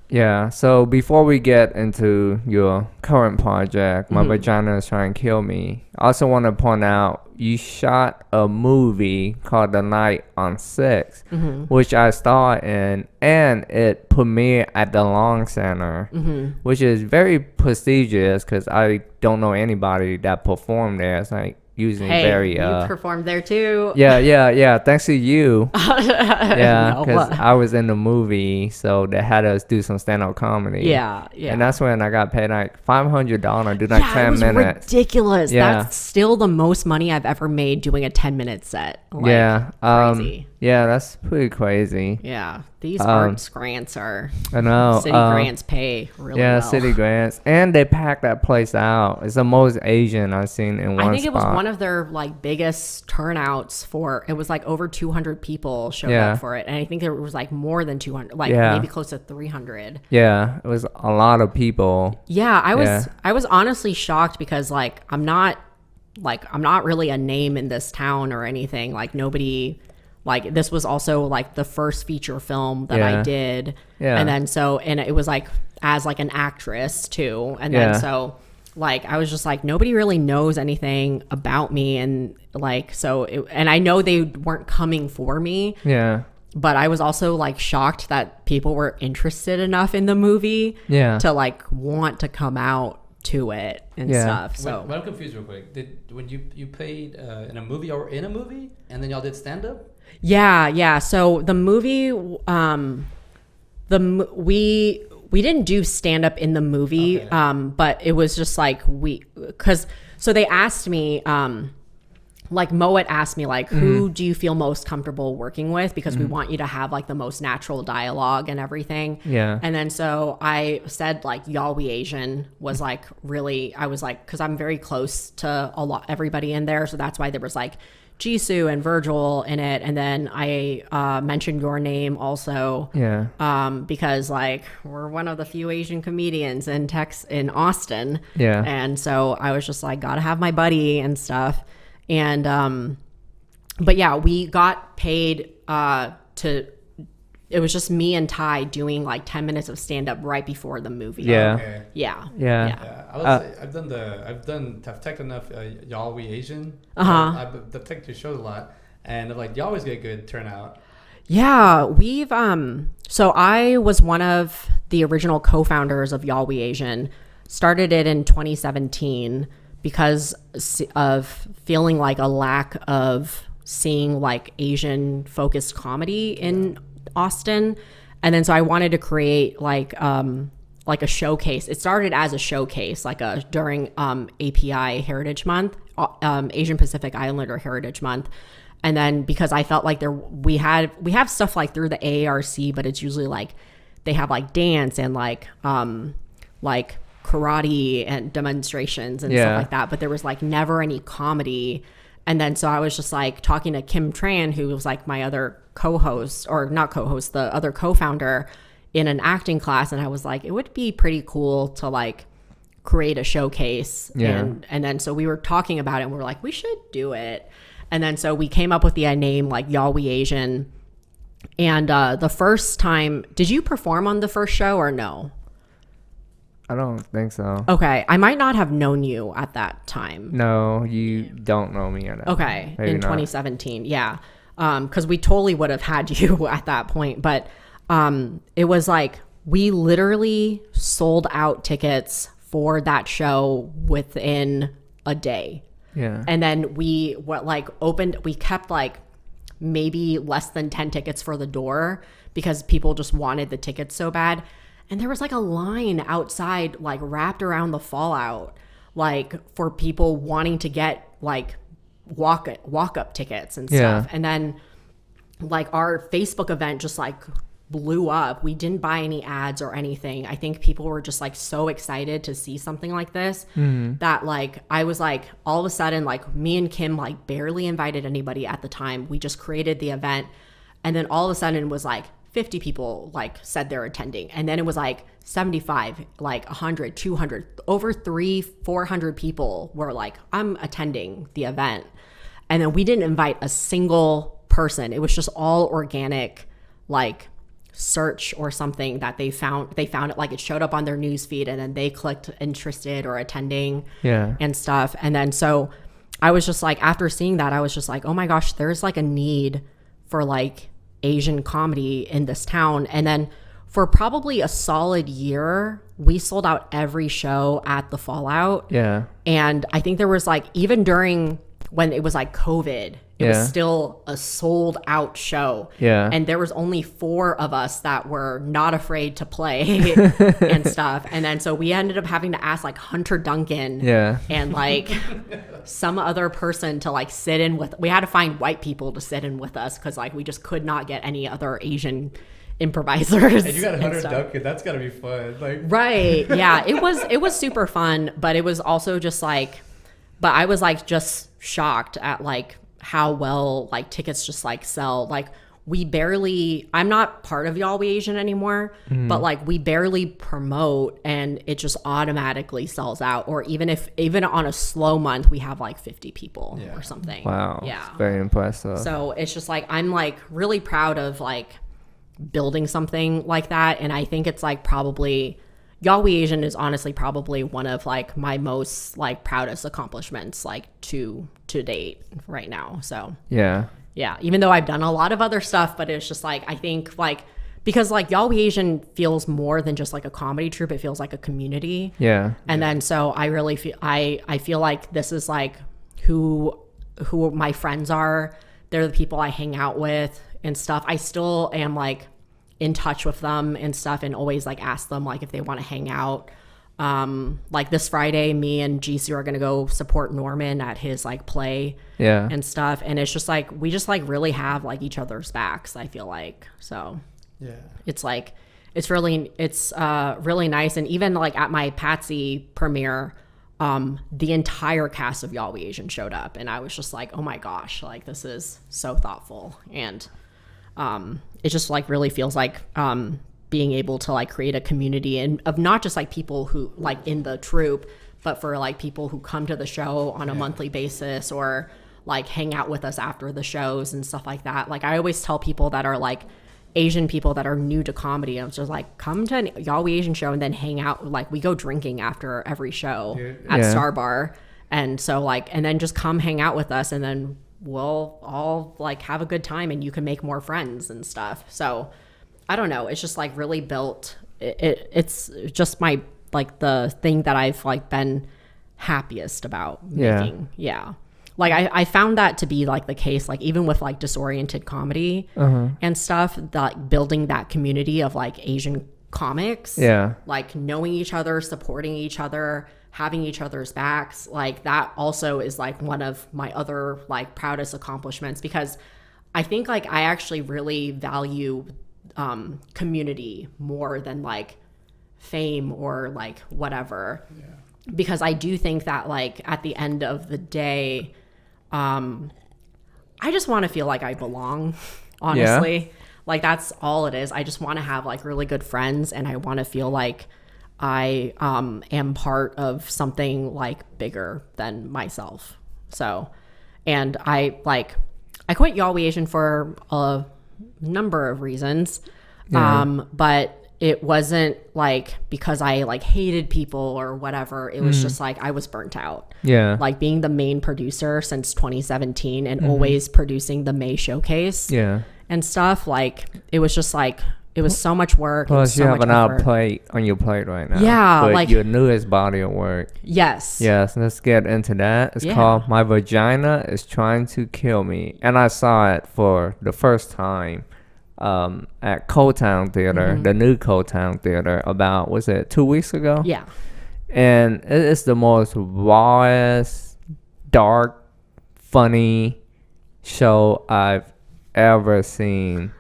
Yeah, so before we get into your current project, My Vagina Is Trying to Kill Me, I also want to point out you shot a movie called The Night on 6, which I starred in, and it premiered at the Long Center, which is very prestigious because I don't know anybody that performed there. It's like using you performed there too. Yeah. Thanks to you. Because I was in the movie, so they had us do some stand-up comedy. Yeah. And that's when I got paid like $500 to do like 10 minutes. Ridiculous. That's still the most money I've ever made doing a 10-minute set. Like, crazy. Yeah, that's pretty crazy. Yeah, these arts grants are. I know. City grants pay really well. Yeah, city grants, and they pack that place out. It's the most Asian I've seen in one spot. I think it was one of their like biggest turnouts for. It was like over 200 people showed up for it, and I think there was like more than 200, like maybe close to 300. Yeah, it was a lot of people. Yeah, I was honestly shocked because like I'm not really a name in this town or anything. Like nobody. Like this was also like the first feature film that I did. Yeah. And then and it was like as like an actress too. And then so like I was just like, nobody really knows anything about me. And like, and I know they weren't coming for me. Yeah. But I was also like shocked that people were interested enough in the movie to like want to come out to it and stuff. So I'm confused real quick. When you played in a movie and then y'all did stand up? Yeah. So the movie, we didn't do stand up in the movie, but it was just like so they asked me, like Moet asked me like, who do you feel most comfortable working with? Because we want you to have like the most natural dialogue and everything. Yeah. And then so I said like Yolajlu Asian was like really, I was like, cause I'm very close to everybody in there. So that's why there was like Jisoo and Virgil in it, and then I mentioned your name also. Yeah. Because like we're one of the few Asian comedians in Austin. Yeah. And so I was just like, gotta have my buddy and stuff. And but yeah, we got paid it was just me and Ty doing like 10 minutes of stand up right before the movie. Yeah. Okay. Yeah. I've teched enough Yolajlu Asian. I've teched your shows a lot, and like you always get good turnout. Yeah, we've so I was one of the original co-founders of Yolajlu Asian. Started it in 2017 because of feeling like a lack of seeing like Asian focused comedy in Austin. And then so I wanted to create like a showcase. It started as a showcase during API Heritage Month, Asian Pacific Islander Heritage Month. And then because I felt like we have stuff like through the AARC, but it's usually like they have like dance and like karate and demonstrations and stuff like that, but there was like never any comedy. And then so I was just like talking to Kim Tran, who was like my other co-host, or not co-host, the other co-founder in an acting class, and I was like, it would be pretty cool to like create a showcase. And then so we were talking about it and we were like, we should do it. And then so we came up with the name like Yolajlu Asian. And the first time, did you perform on the first show or no? I don't think so. Okay. I might not have known you at that time. No, you don't know me at that. Okay. Maybe in 2017. Yeah. Because we totally would have had you at that point. But it was like we literally sold out tickets for that show within a day. Yeah. And then we kept like maybe less than 10 tickets for the door because people just wanted the tickets so bad. And there was like a line outside, like wrapped around the Fallout, like for people wanting to get like walk up tickets and stuff. And then like our Facebook event just like blew up. We didn't buy any ads or anything. I think people were just like so excited to see something like this that like I was like, all of a sudden, like me and Kim like barely invited anybody at the time. We just created the event, and then all of a sudden it was like 50 people like said they're attending, and then it was like 75, like 100, 200, over 300-400 people were like, I'm attending the event. And then we didn't invite a single person. It was just all organic, like search or something that they found it, like it showed up on their news feed, and then they clicked interested or attending and stuff. And then so I was just like, after seeing that, I was just like, oh my gosh, there's like a need for like Asian comedy in this town. And then for probably a solid year, we sold out every show at the Fallout. Yeah. And I think there was like, even during when it was like COVID, it was still a sold out show. Yeah. And there was only 4 of us that were not afraid to play and stuff. And then so we ended up having to ask like Hunter Duncan and like some other person to like sit in with. We had to find white people to sit in with us because like we just could not get any other Asian improvisers. And you got Hunter Duncan. That's gotta be fun. Like right. Yeah. It was super fun, but it was also just like, but I was like just shocked at like how well like tickets just like sell. Like I'm not part of Y'all We Asian anymore, but like we barely promote and it just automatically sells out. Or even on a slow month, we have like 50 people or something. Wow. Yeah. It's very impressive. So it's just like, I'm like really proud of like building something like that. And I think it's like probably Y'all We Asian is honestly probably one of like my most like proudest accomplishments like to date right now. So yeah, even though I've done a lot of other stuff, but it's just like I think like because like Y'all We Asian feels more than just like a comedy troupe, it feels like a community. And then so I really feel I feel like this is like who my friends are. They're the people I hang out with and stuff. I still am like in touch with them and stuff and always like ask them like if they want to hang out. Like this Friday, me and Jisoo are gonna go support Norman at his like play and stuff. And it's just like we just like really have like each other's backs, I feel like. So it's like it's really nice. And even like at my Patsy premiere, the entire cast of Y'all We Asian showed up and I was just like, oh my gosh, like this is so thoughtful. And it just like really feels like being able to like create a community and of not just like people who like in the troupe, but for like people who come to the show on a monthly basis or like hang out with us after the shows and stuff like that. Like I always tell people that are like Asian people that are new to comedy, I'm just like, come to an Y'all We Asian show and then hang out. Like we go drinking after every show at Star Bar. And so like, and then just come hang out with us and then we'll all like have a good time and you can make more friends and stuff. So I don't know, it's just like really built it's just my like the thing that I've like been happiest about making. Like I found that to be like the case, like even with like disoriented comedy and stuff, that building that community of like Asian comics, like knowing each other, supporting each other, having each other's backs, like that also is like one of my other like proudest accomplishments because I think like I actually really value community more than like fame or like whatever because I do think that like at the end of the day I just want to feel like I belong, honestly. Like that's all it is. I just want to have like really good friends and I want to feel like I am part of something like bigger than myself. So, and I quit Y'all We Asian for a number of reasons. But it wasn't like because I like hated people or whatever. It was just like I was burnt out. Like being the main producer since 2017 and always producing the May showcase and stuff. Like it was just like it was so much work. Plus, you have an out plate on your plate right now. But like your newest body of work. Yes, let's get into that. It's called My Vagina is Trying to Kill Me. And I saw it for the first time at Cotown Theater, the new Cotown Theater, about, was it 2 weeks ago? And it's the most rawest, dark, funny show I've ever seen.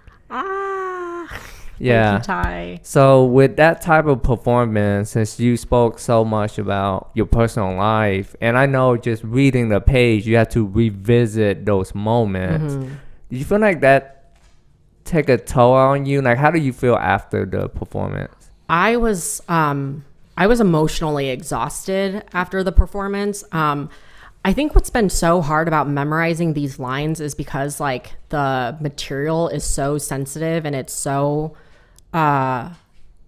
So with that type of performance, since you spoke so much about your personal life, and I know just reading the page, you have to revisit those moments. Do you feel like that take a toll on you? Like, how do you feel after the performance? I was emotionally exhausted after the performance. I think what's been so hard about memorizing these lines is because like the material is so sensitive and it's so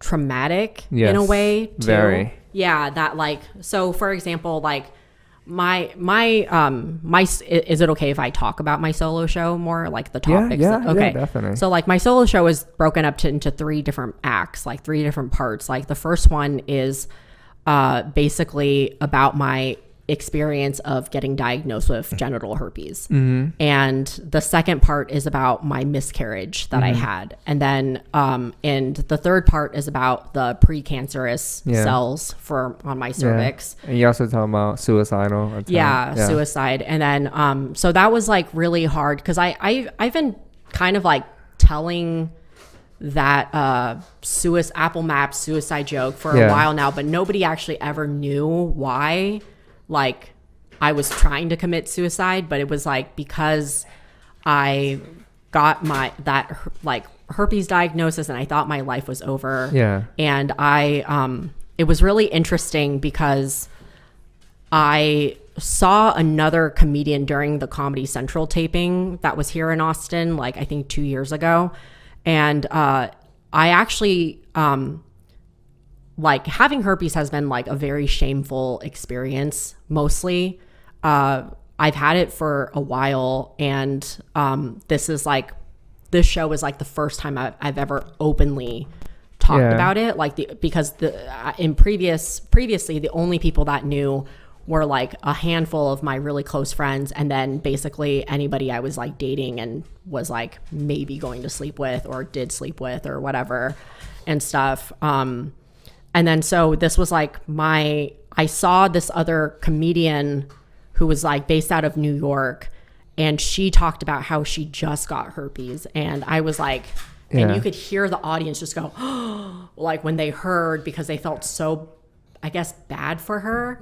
traumatic in a way too. Very. That like, so for example, like my is it okay if I talk about my solo show more, like the topics? Okay, definitely. So like my solo show is broken up into 3 different acts, like 3 different parts. Like the first one is basically about my experience of getting diagnosed with genital herpes. And the second part is about my miscarriage that I had. And then and the third part is about the precancerous cells on my cervix. And you also talking about suicidal attempt. Suicide. And then so that was like really hard because I've been kind of like telling that Apple Maps suicide joke for a while now, but nobody actually ever knew why like I was trying to commit suicide. But it was like because I got that herpes diagnosis and I thought my life was over. And it was really interesting because I saw another comedian during the Comedy Central taping that was here in Austin, like I think 2 years ago. And I actually, like having herpes has been like a very shameful experience mostly. I've had it for a while, and this show is like the first time I've ever openly talked about it. Like because previously the only people that knew were like a handful of my really close friends, and then basically anybody I was like dating and was like maybe going to sleep with or did sleep with or whatever and stuff. And then so this was like I saw this other comedian who was like based out of New York, and she talked about how she just got herpes, and I was like, and you could hear the audience just go, oh, like when they heard, because they felt so, I guess, bad for her.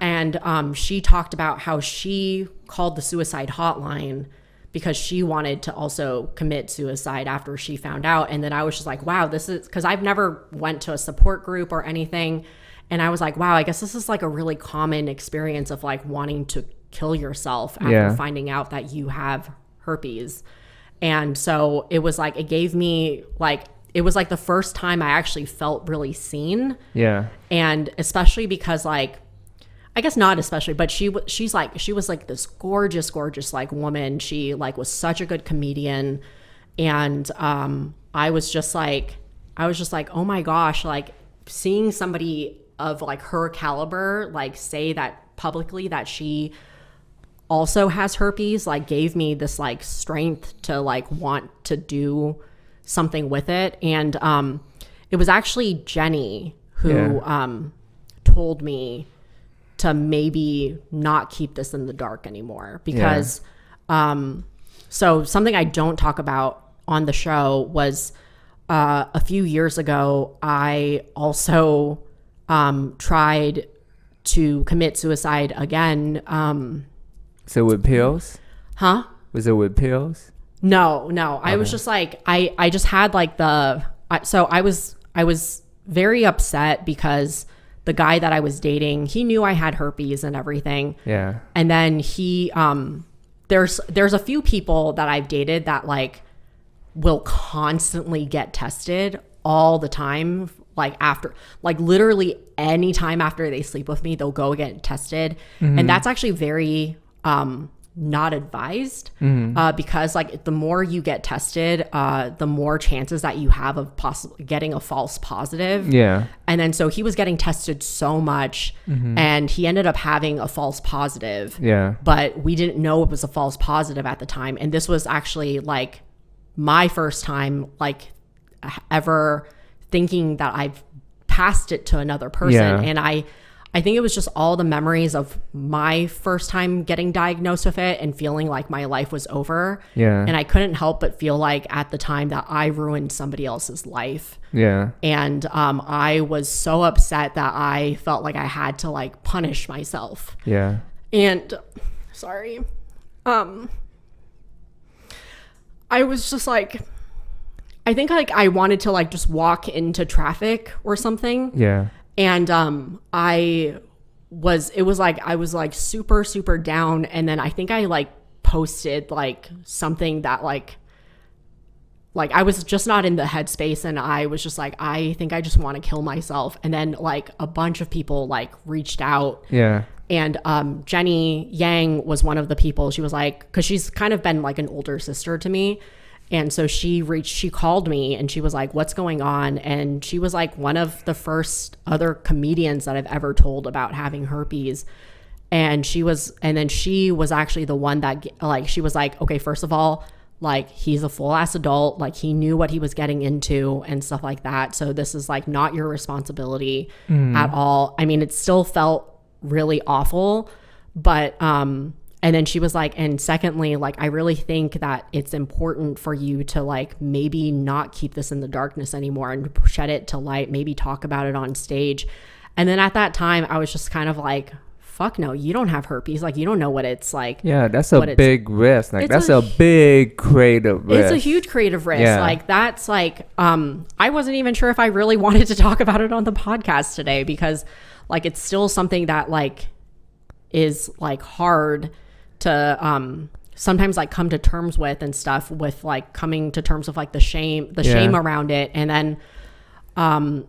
And she talked about how she called the suicide hotline because she wanted to also commit suicide after she found out. And then I was just like, wow, this is, because I've never went to a support group or anything. And I was like, wow, I guess this is like a really common experience of like wanting to kill yourself after finding out that you have herpes. And so it was like, it gave me like, it was like the first time I actually felt really seen. And especially because like, I guess not especially, but she was like this gorgeous like woman. She like was such a good comedian. And I was just like, oh my gosh, like seeing somebody of like her caliber, like say that publicly that she also has herpes, like gave me this like strength to like want to do something with it. And it was actually Jenny who told me to maybe not keep this in the dark anymore, because so something I don't talk about on the show was a few years ago I also tried to commit suicide again. So with pills? Huh? Was it with pills? No. Okay. I was just like, I just had like so I was very upset because the guy that I was dating, he knew I had herpes and everything. And then he, there's a few people that I've dated that like will constantly get tested all the time. Like after, like literally any time after they sleep with me, they'll go get tested. And that's actually very, not advised, because like the more you get tested, the more chances that you have of possibly getting a false positive. And then so he was getting tested so much, and he ended up having a false positive. But we didn't know it was a false positive at the time. And this was actually like my first time like ever thinking that I've passed it to another person. And I think it was just all the memories of my first time getting diagnosed with it and feeling like my life was over. And I couldn't help but feel like at the time that I ruined somebody else's life. And I was so upset that I felt like I had to like punish myself. And sorry. I was just like, I think like I wanted to like just walk into traffic or something. And I was like super, super down. And then I think I like posted like something that like I was just not in the headspace, and I was just like, I think I just want to kill myself. And then like a bunch of people like reached out. And Jenny Yang was one of the people. She was like, because she's kind of been like an older sister to me. And so she called me and she was like, what's going on? And she was like one of the first other comedians that I've ever told about having herpes. And then she was actually the one that like, she was like, okay, first of all, like he's a full ass adult, like he knew what he was getting into and stuff like that. So this is like not your responsibility at all. I mean, it still felt really awful, but and then she was like, and secondly, like I really think that it's important for you to like maybe not keep this in the darkness anymore and shed it to light, maybe talk about it on stage. And then at that time I was just kind of like, fuck no, you don't have herpes, like you don't know what it's like. Yeah, that's a big risk. Like that's a big creative risk. It's a huge creative risk. Like that's like I wasn't even sure if I really wanted to talk about it on the podcast today, because like it's still something that like is like hard to sometimes like come to terms with and stuff, with like coming to terms with like the shame around it. And then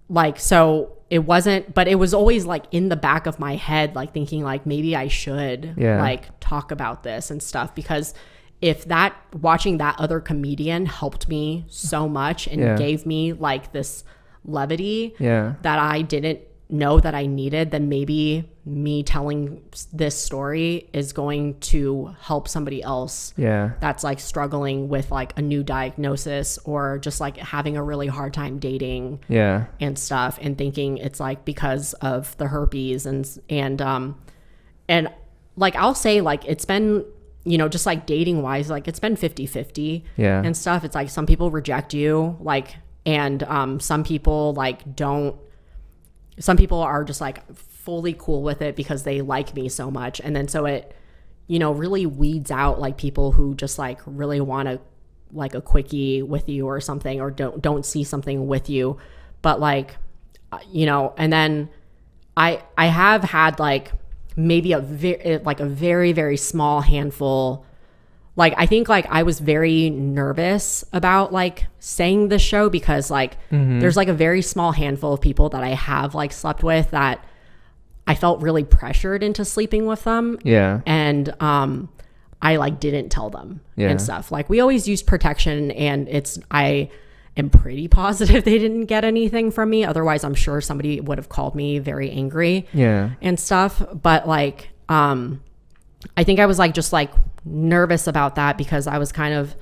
like, so it wasn't, but it was always like in the back of my head, like thinking like maybe I should like talk about this and stuff, because if watching that other comedian helped me so much and gave me like this levity that I didn't know that I needed, then maybe me telling this story is going to help somebody else that's like struggling with like a new diagnosis, or just like having a really hard time dating and stuff, and thinking it's like because of the herpes and like I'll say like it's been, you know, just like dating wise, like it's been 50-50 and stuff. It's like some people reject you, like, and some people like don't. Some people are just like fully cool with it because they like me so much. And then so it, you know, really weeds out like people who just like really want to like a quickie with you or something, or don't see something with you. But like, you know, and then I have had like maybe a very, very small handful. Like, I think like I was very nervous about like saying this show, because like there's like a very small handful of people that I have like slept with that I felt really pressured into sleeping with them. And I like didn't tell them and stuff. Like we always used protection, and I am pretty positive they didn't get anything from me. Otherwise, I'm sure somebody would have called me very angry and stuff. But like, I think I was like just like nervous about that, because I was kind of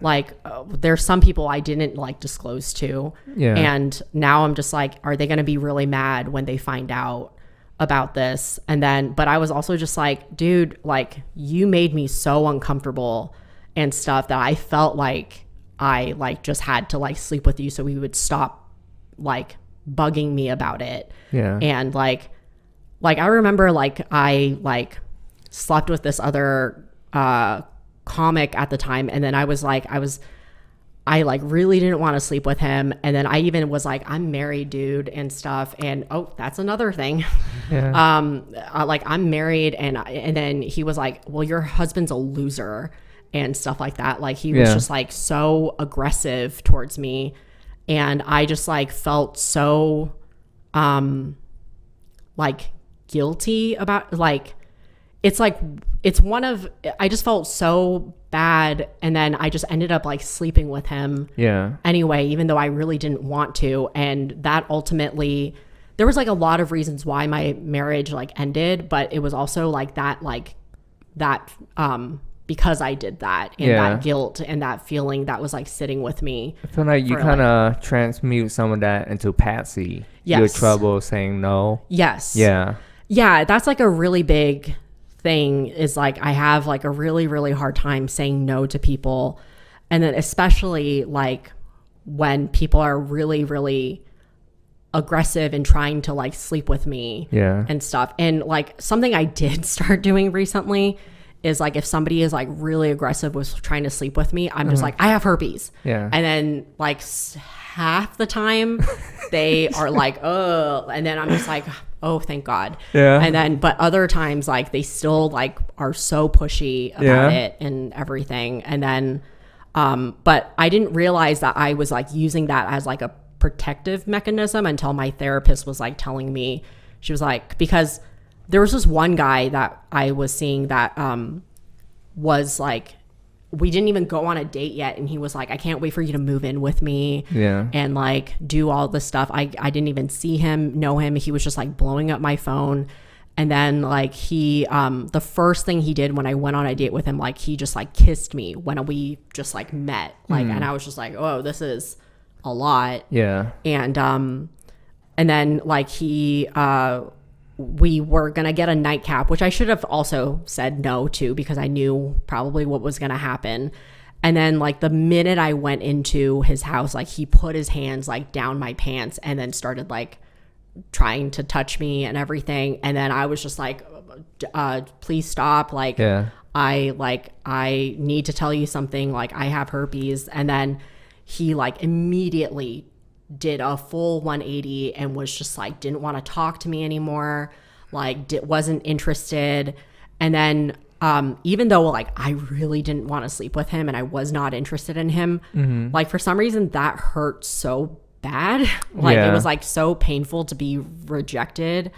like, there's some people I didn't like disclose to, and now I'm just like, are they going to be really mad when they find out about this? And then, but I was also just like, dude, like you made me so uncomfortable and stuff that I felt like I like just had to like sleep with you so we would stop like bugging me about it. And like I remember like I like slept with this other comic at the time, and then I like really didn't want to sleep with him, and then I even was like, I'm married, dude, and stuff. And oh, that's another thing. Like I'm married, and then he was like, well, your husband's a loser and stuff like that. Like he was just like so aggressive towards me, and I just like felt so like guilty about like, it's like, I just felt so bad. And then I just ended up like sleeping with him anyway, even though I really didn't want to. And that ultimately, there was like a lot of reasons why my marriage like ended, but it was also like that because I did that, and that guilt and that feeling that was like sitting with me. I feel like you kind of transmute some of that into Patsy. Your trouble saying no. Yeah, that's like a really big thing, is like I have like a really, really hard time saying no to people. And then especially like when people are really, really aggressive and trying to like sleep with me and stuff. And like something I did start doing recently is like, if somebody is like really aggressive with trying to sleep with me, I'm just like, I have herpes. And then like half the time they are like, oh, and then I'm just like, oh, thank God. And then, but other times like they still like are so pushy about it and everything. And then, but I didn't realize that I was like using that as like a protective mechanism until my therapist was like telling me, she was like, because there was this one guy that I was seeing that was like, we didn't even go on a date yet, and he was like, I can't wait for you to move in with me and like do all this stuff. I didn't even know him. He was just like blowing up my phone. And then like he, the first thing he did when I went on a date with him, like he just like kissed me when we just like met, like, and I was just like, oh, this is a lot. Yeah. And then like we were gonna get a nightcap, which I should have also said no to because I knew probably what was gonna happen. And then like the minute I went into his house, like he put his hands like down my pants and then started like trying to touch me and everything. And then I was just like, please stop. Like, I need to tell you something. Like I have herpes. And then he like immediately did a full 180 and was just like, didn't want to talk to me anymore. Like wasn't interested. And then, even though like I really didn't want to sleep with him and I was not interested in him, like for some reason that hurt so bad. Like it was like so painful to be rejected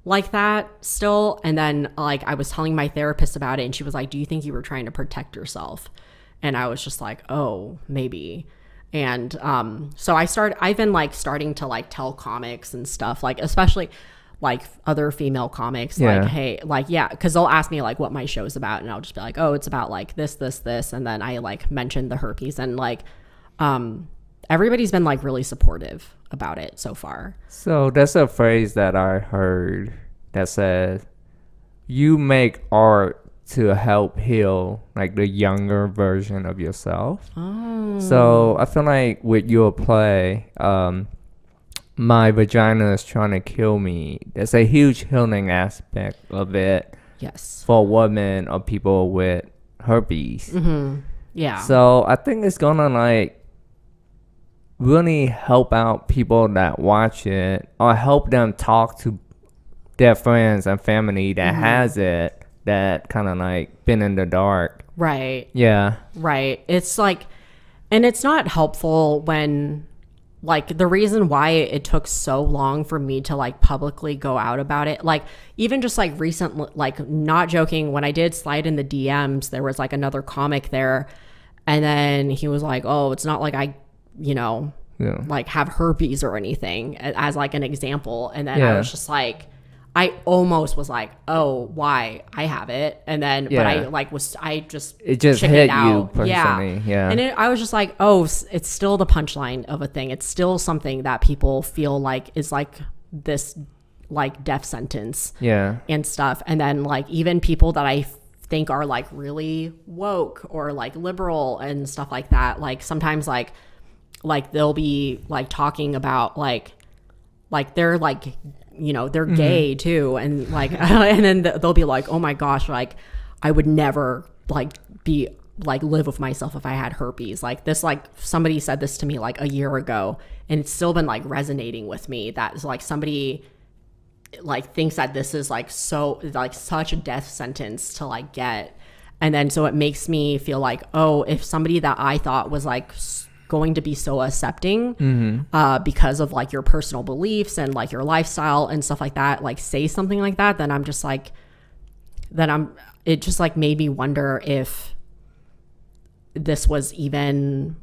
like that still. And then like I was telling my therapist about it and she was like, do you think you were trying to protect yourself? And I was just like, oh, maybe. And so I've been like starting to like tell comics and stuff, like especially like other female comics, like, hey, like, because they'll ask me like what my show's about and I'll just be like, oh, it's about like this, and then I like mentioned the herpes and like everybody's been like really supportive about it so far. So that's a phrase that I heard that says you make art to help heal like the younger version of yourself. So I feel like with your play, My Vagina is Trying to Kill Me, there's a huge healing aspect of it. Yes. For women or people with herpes. Yeah. So I think it's gonna like really help out people that watch it or help them talk to their friends and family that has it, that kind of like been in the dark. Right. Yeah. Right. It's like, and it's not helpful when like the reason why it took so long for me to like publicly go out about it, like even just like recently, like not joking, when I did slide in the DMs, there was like another comic there and then he was like, oh, it's not like I, you know, like have herpes or anything, as like an example. And then I was just like, I almost was like, oh, why? I have it. And then, but I like it just hit out. you personally. Yeah. And I was just like, oh, it's still the punchline of a thing. It's still something that people feel like is like this like death sentence. Yeah. And stuff. And then like even people that I think are like really woke or like liberal and stuff like that, like sometimes like they'll be like talking about like they're like, you know, they're gay too, and like and then they'll be like, oh my gosh, like I would never like be like live with myself if I had herpes. Like this, like somebody said this to me like a year ago and it's still been like resonating with me, that is like somebody like thinks that this is like so like such a death sentence to like get. And then so it makes me feel like, oh, if somebody that I thought was like going to be so accepting because of like your personal beliefs and like your lifestyle and stuff like that, like say something like that, then I'm just like, it just like made me wonder if this was even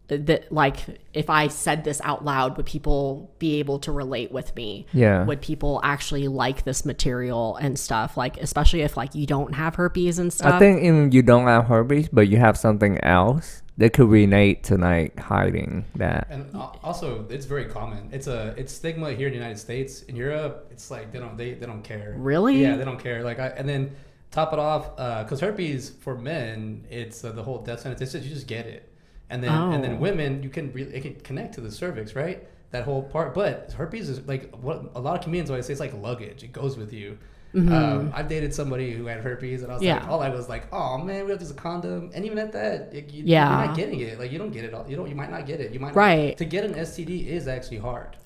that, like if I said this out loud, would people be able to relate with me? Yeah. Would people actually like this material and stuff? Like, especially if like you don't have herpes and stuff. I think even you don't have herpes, but you have something else that could relate to like hiding that. And also, it's very common. It's stigma here in the United States. In Europe, it's like they don't care. Really? Yeah, they don't care. Like and then top it off, because herpes for men, it's the whole death sentence. It's just you just get it. And then women, it can connect to the cervix, right? That whole part. But herpes is like what a lot of comedians always say. It's like luggage. It goes with you. I've dated somebody who had herpes, and I was like, all I was like, oh man, we have to use a condom. And even at that, you're not getting it. Like you don't get it all. You might not get it. You might not. To get an STD is actually hard.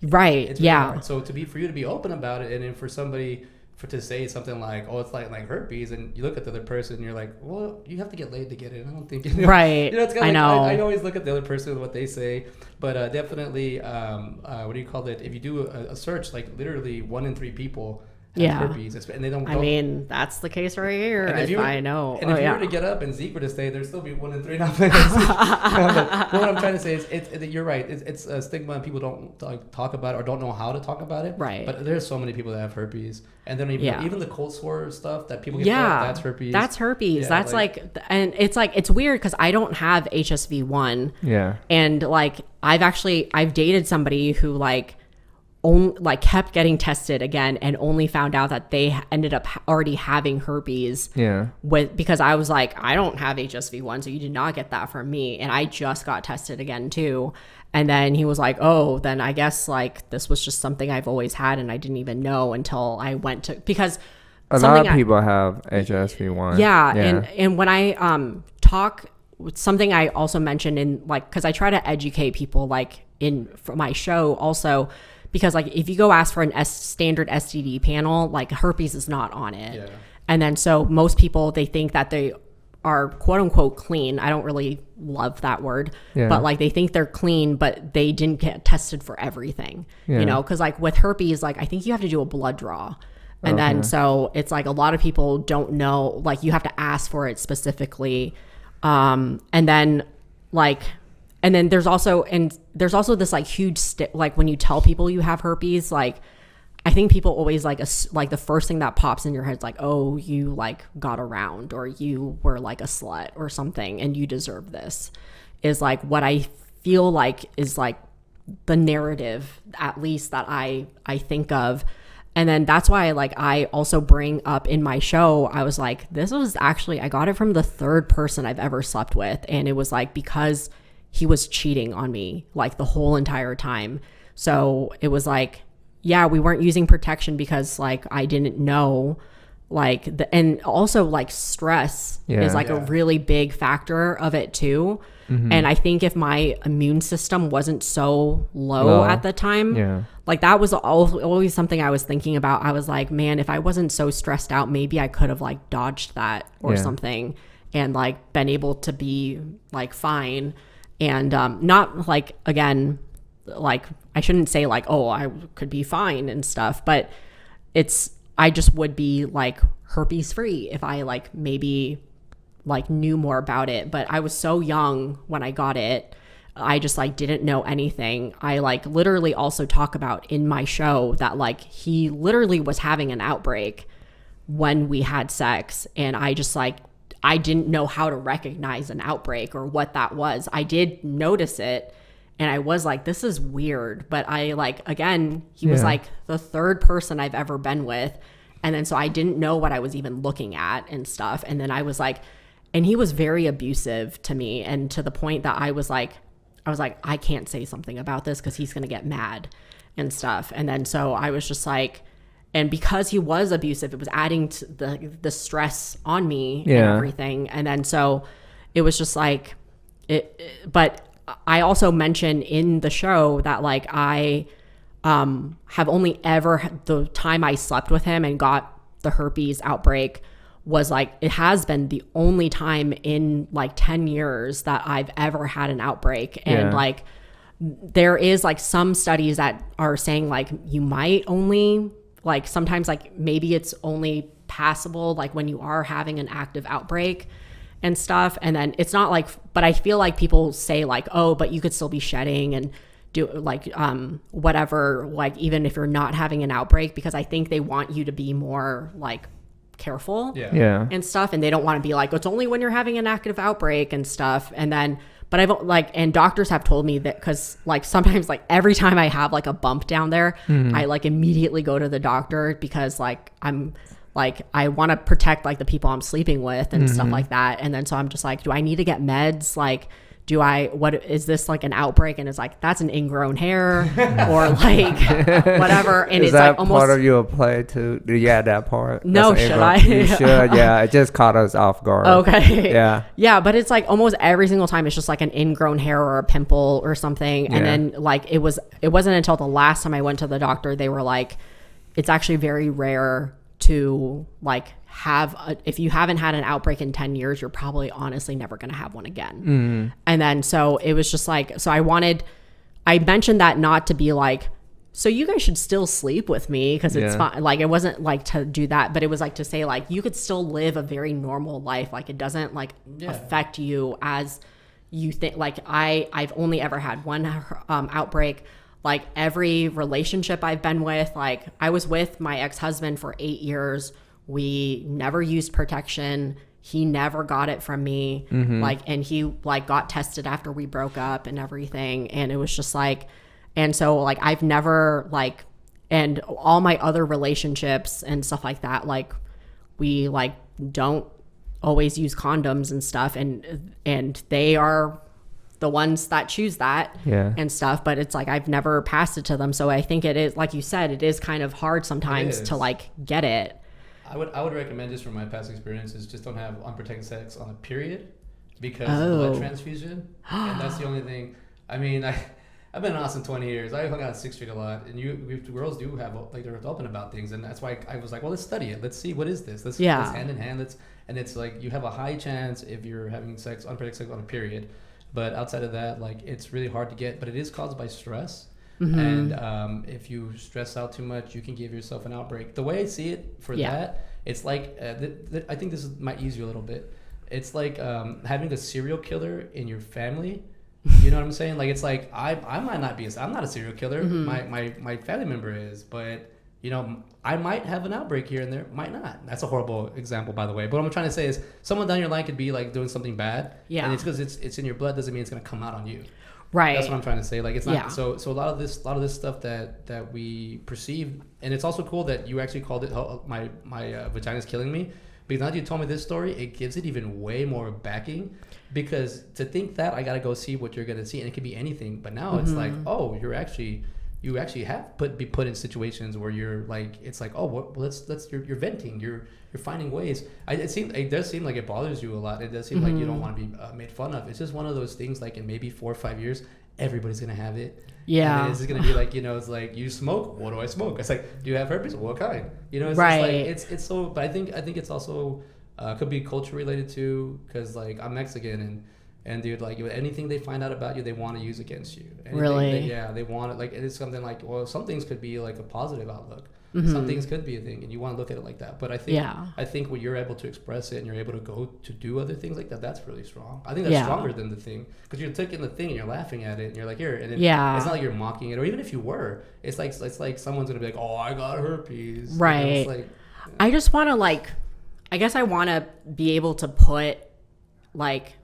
Right. It's really hard. So for you to be open about it, and then for somebody to say something like, oh, it's like herpes, and you look at the other person and you're like, well, you have to get laid to get it. I don't think right. It's kind of I always look at the other person and what they say, but definitely what do you call it, if you do a search, like literally 1 in 3 people has herpes, and they don't. I mean, that's the case right here. I know. And if you were to get up and Zeke were to stay, there'd still be 1 in 3 not vaccinated. But what I'm trying to say is, you're right. It's a stigma, and people don't talk about it or don't know how to talk about it. Right. But there's so many people that have herpes, and then even the cold sore stuff that people get. That's herpes. That's herpes. Yeah, that's and it's like it's weird because I don't have HSV1. Yeah. And like I've dated somebody who kept getting tested again and only found out that they ended up already having herpes. Yeah. Because I was like, I don't have HSV1, so you did not get that from me. And I just got tested again too. And then he was like, oh, then I guess like this was just something I've always had and I didn't even know until I went to, because a lot of people have HSV1. Yeah. And when I talk, something I also mentioned in like, because I try to educate people like for my show also, because like if you go ask for an standard STD panel, like herpes is not on it. Yeah. And then so most people, they think that they are quote unquote clean. I don't really love that word, but like they think they're clean, but they didn't get tested for everything, you know? Cause like with herpes, like I think you have to do a blood draw. And then so it's like a lot of people don't know, like you have to ask for it specifically. And then there's also this like huge like when you tell people you have herpes, like I think people always like the first thing that pops in your head is like, oh, you like got around or you were like a slut or something and you deserve this, is like what I feel like is like the narrative, at least that I think of. And then that's why I also bring up in my show, I was like, this was actually, I got it from the third person I've ever slept with. And it was like, because he was cheating on me like the whole entire time. So it was like, yeah, we weren't using protection because like I didn't know and also like stress is like a really big factor of it too. Mm-hmm. And I think if my immune system wasn't so low at the time, like that was always something I was thinking about. I was like, man, if I wasn't so stressed out, maybe I could have like dodged that or something and like been able to be like fine. And not like, again, like I shouldn't say like, oh, I could be fine and stuff, but I just would be like herpes free if I like maybe like knew more about it. But I was so young when I got it. I just like didn't know anything. I like literally also talk about in my show that like he literally was having an outbreak when we had sex. And I just like, I didn't know how to recognize an outbreak or what that was. I did notice it and I was like, this is weird. But I like, again, he was like the third person I've ever been with. And then so I didn't know what I was even looking at and stuff. And then I was like, and he was very abusive to me. And to the point that I was like, I can't say something about this because he's going to get mad and stuff. And then so I was just like, and because he was abusive, it was adding to the stress on me and everything. And then so it was just like but I also mentioned in the show that like I have only ever, the time I slept with him and got the herpes outbreak was like, it has been the only time in like 10 years that I've ever had an outbreak. And like there is like some studies that are saying like you might only like sometimes like maybe it's only passable like when you are having an active outbreak and stuff. And then it's not like, but I feel like people say like, oh, but you could still be shedding and do like whatever, like even if you're not having an outbreak, because I think they want you to be more like careful and stuff. And they don't want to be like, it's only when you're having an active outbreak and stuff. And then, but I've like, and doctors have told me that because like sometimes like every time I have like a bump down there, I like immediately go to the doctor because like I'm like, I want to protect like the people I'm sleeping with and stuff like that. And then so I'm just like, do I need to get meds? Like, what is this like an outbreak? And it's like, that's an ingrown hair or like whatever. And is it's that like almost part of your play too? Yeah, that part. No, should I? You should. Yeah, it just caught us off guard. Okay. Yeah, but it's like almost every single time it's just like an ingrown hair or a pimple or something. And then like it wasn't until the last time I went to the doctor, they were like, it's actually very rare to like if you haven't had an outbreak in 10 years, you're probably honestly never going to have one again. And then so it was just like, so I mentioned that not to be like, so you guys should still sleep with me because it's fine. Like, it wasn't like to do that, but it was like to say like you could still live a very normal life. Like, it doesn't like affect you as you think. Like, I've only ever had one outbreak. Like, every relationship I've been with, like, I was with my ex-husband for 8 years. We never used protection. He never got it from me. Like, and he like got tested after we broke up and everything. And it was just like, and so like I've never like, and all my other relationships and stuff like that, like we like don't always use condoms and stuff, and they are the ones that choose that and stuff, but it's like I've never passed it to them. So I think it is, like you said, it is kind of hard sometimes to like get it. I would recommend, just from my past experiences, just don't have unprotected sex on a period because of blood transfusion. And that's the only thing. I mean, I've been in Austin 20 years. I hung out on 6th Street a lot, and girls do have, like, they're open about things, and that's why I was like, well, let's study it. Let's see, what is this? Let's hand in hand. And it's like you have a high chance if you're having unprotected sex on a period, but outside of that, like, it's really hard to get. But it is caused by stress, and if you stress out too much, you can give yourself an outbreak. The way I see it for that, it's like I think this might ease you a little bit. It's like having a serial killer in your family. You know what I'm saying? Like, it's like I might not be. I'm not a serial killer. My family member is, but you know, I might have an outbreak here and there. Might not. That's a horrible example, by the way. But what I'm trying to say is, someone down your line could be like doing something bad. Yeah. And it's because it's in your blood doesn't mean it's gonna come out on you. Right. That's what I'm trying to say. Like, it's not. Yeah. So a lot of this stuff that we perceive, and it's also cool that you actually called it my vagina's killing me. Because now that you told me this story, it gives it even way more backing. Because to think that, I gotta go see what you're gonna see, and it could be anything. But now it's like, oh, you actually have be put in situations where you're like, it's like, oh, well, you're venting, you're finding ways. It does seem like it bothers you a lot. It does seem like you don't want to be made fun of. It's just one of those things. Like, in maybe 4 or 5 years, everybody's gonna have it. Yeah, and it's gonna be like, you know, it's like, you smoke. What do I smoke? It's like, do you have herpes? What kind? You know, it's just like, it's so. But I think it's also could be culture related too, because like, I'm Mexican, and dude, like, anything they find out about you, they want to use against you. Anything really? They want it. Like, it's something like, well, some things could be like a positive outlook. Some things could be a thing, and you want to look at it like that. But I think when you're able to express it and you're able to go to do other things like that, that's really strong. I think that's stronger than the thing, because you're taking the thing and you're laughing at it and you're like, here, and it's not like you're mocking it, or even if you were, it's like someone's gonna be like, oh, I got herpes. Right. You know, it's like, I just want to, like, I guess I want to be able to put like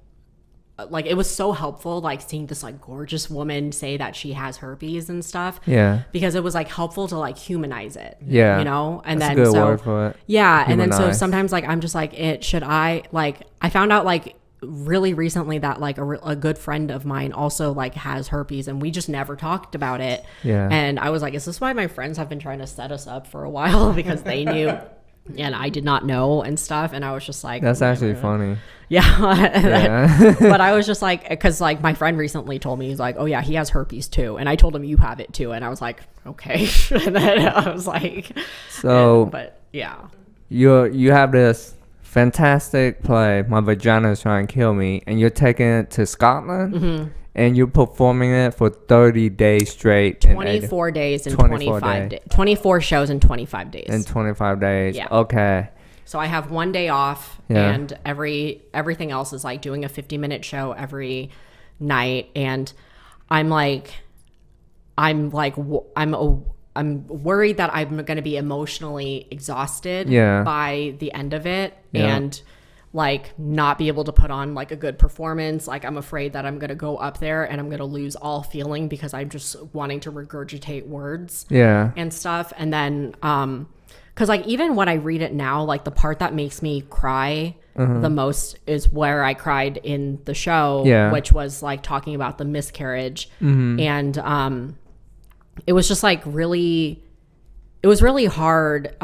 it was so helpful, like, seeing this like gorgeous woman say that she has herpes and stuff. Yeah. Because it was like helpful to like humanize it. Yeah. You know? And that's then a good word for it. Yeah. Humanize. And then so sometimes like I'm just like, I found out like really recently that like a good friend of mine also like has herpes, and we just never talked about it. Yeah. And I was like, is this why my friends have been trying to set us up for a while? Because they knew and I did not know and stuff, and I was just like, that's actually funny. Yeah. But I was just like, because like my friend recently told me, he's like, oh yeah, he has herpes too, and I told him, you have it too, and I was like, okay. And then I was like, so but yeah, you have this fantastic play, My Vagina is Trying to Kill Me, and you're taking it to Scotland. And you're performing it for 30 days straight. 24 days and 25 days. 24 shows in 25 days. In 25 days. Yeah. Okay. So I have one day off, and everything else is like doing a 50-minute show every night. And I'm worried that I'm going to be emotionally exhausted by the end of it. Yeah. And like not be able to put on like a good performance. Like, I'm afraid that I'm going to go up there and I'm going to lose all feeling because I'm just wanting to regurgitate words and stuff. And then, cause like even when I read it now, like the part that makes me cry the most is where I cried in the show, which was like talking about the miscarriage. And, it was just like it was really hard,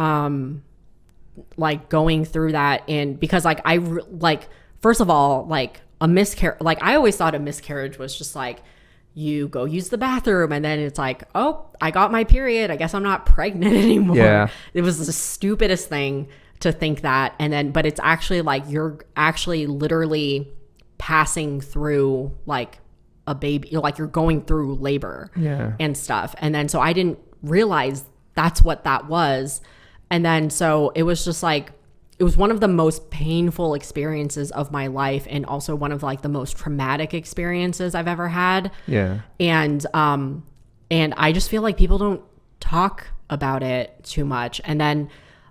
like going through that. And because like first of all, like a miscarriage, like I always thought a miscarriage was just like you go use the bathroom and then it's like, oh, I got my period, I guess I'm not pregnant anymore. It was the stupidest thing to think that. And then but it's actually like you're actually literally passing through like a baby, like you're going through labor and stuff. And then so I didn't realize that's what that was. And then so it was just like, it was one of the most painful experiences of my life, and also one of like the most traumatic experiences I've ever had. Yeah. And I just feel like people don't talk about it too much. And then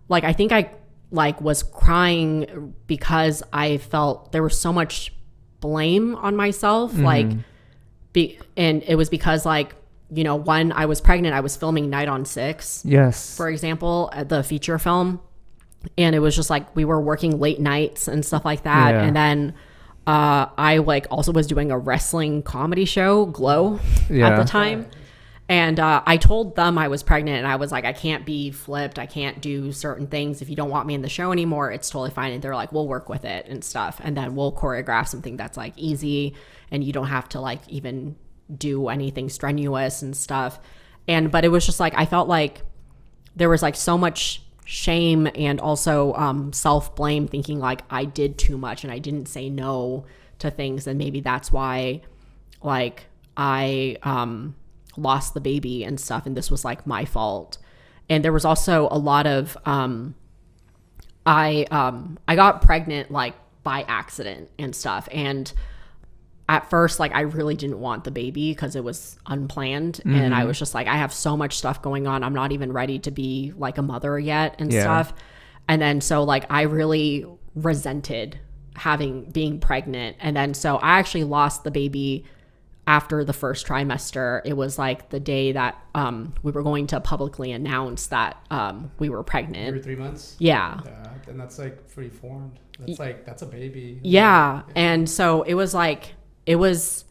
like I think I like was crying because I felt there was so much blame on myself. Like and it was because like, you know, when I was pregnant, I was filming Night on 6. Yes. For example, at the feature film. And it was just like we were working late nights and stuff like that. Yeah. And then I like also was doing a wrestling comedy show, Glow, at the time. And I told them I was pregnant, and I was like, I can't be flipped. I can't do certain things. If you don't want me in the show anymore, it's totally fine. And they're like, we'll work with it and stuff. And then we'll choreograph something that's like easy, and you don't have to like even do anything strenuous and stuff. But it was just like, I felt like there was like so much shame and also self-blame, thinking like I did too much and I didn't say no to things, and maybe that's why like I lost the baby and stuff, and this was like my fault. And there was also a lot of I got pregnant like by accident and stuff, and at first like I really didn't want the baby because it was unplanned. And I was just like, I have so much stuff going on, I'm not even ready to be like a mother yet and stuff. And then so like I really resented being pregnant. And then so I actually lost the baby after the first trimester. It was like the day that we were going to publicly announce that we were pregnant. Every 3 months? Yeah. And that's like pretty formed. That's like, that's a baby. Yeah. And so it was like, it was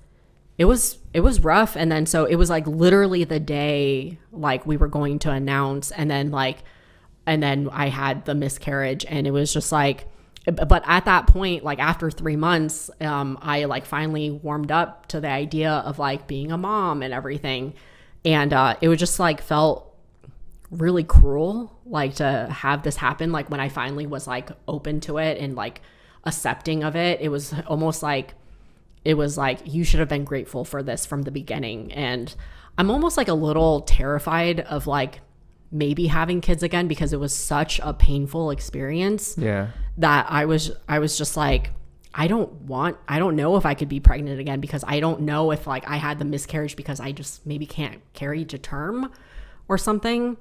rough. And then so it was like literally the day like we were going to announce, and then I had the miscarriage, and it was just like, but at that point, like after 3 months, I like finally warmed up to the idea of like being a mom and everything. And it was just like felt really cruel, like to have this happen. Like when I finally was like open to it and like accepting of it, it was almost like, it was like, you should have been grateful for this from the beginning. And I'm almost like a little terrified of like maybe having kids again, because it was such a painful experience. Yeah. That I was just like, I don't know if I could be pregnant again, because I don't know if like I had the miscarriage because I just maybe can't carry to term or something.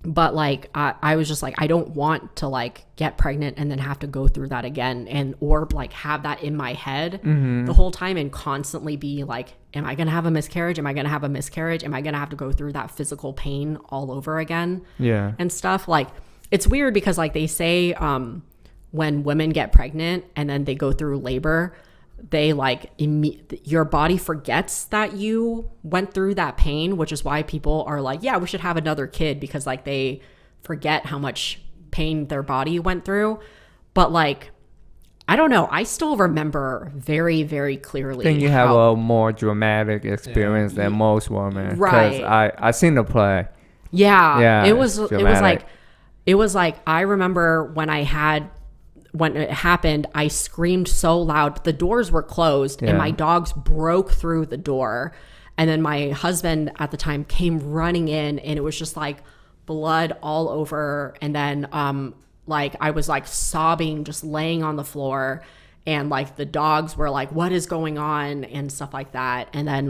But like I was just like, I don't want to like get pregnant and then have to go through that again, or like have that in my head the whole time and constantly be like, am I gonna have a miscarriage? Am I gonna have a miscarriage? Am I gonna have to go through that physical pain all over again? Yeah. And stuff. Like it's weird because like they say when women get pregnant and then they go through labor, they like your body forgets that you went through that pain, which is why people are like, yeah, we should have another kid, because like they forget how much pain their body went through. But like, I don't know, I still remember very, very clearly. I think you have a more dramatic experience than most women, right? I seen the play. Yeah. It was like I remember when it happened, I screamed so loud. The doors were closed and my dogs broke through the door. And then my husband at the time came running in, and it was just like blood all over. And then like I was like sobbing, just laying on the floor. And like the dogs were like, what is going on? And stuff like that. And then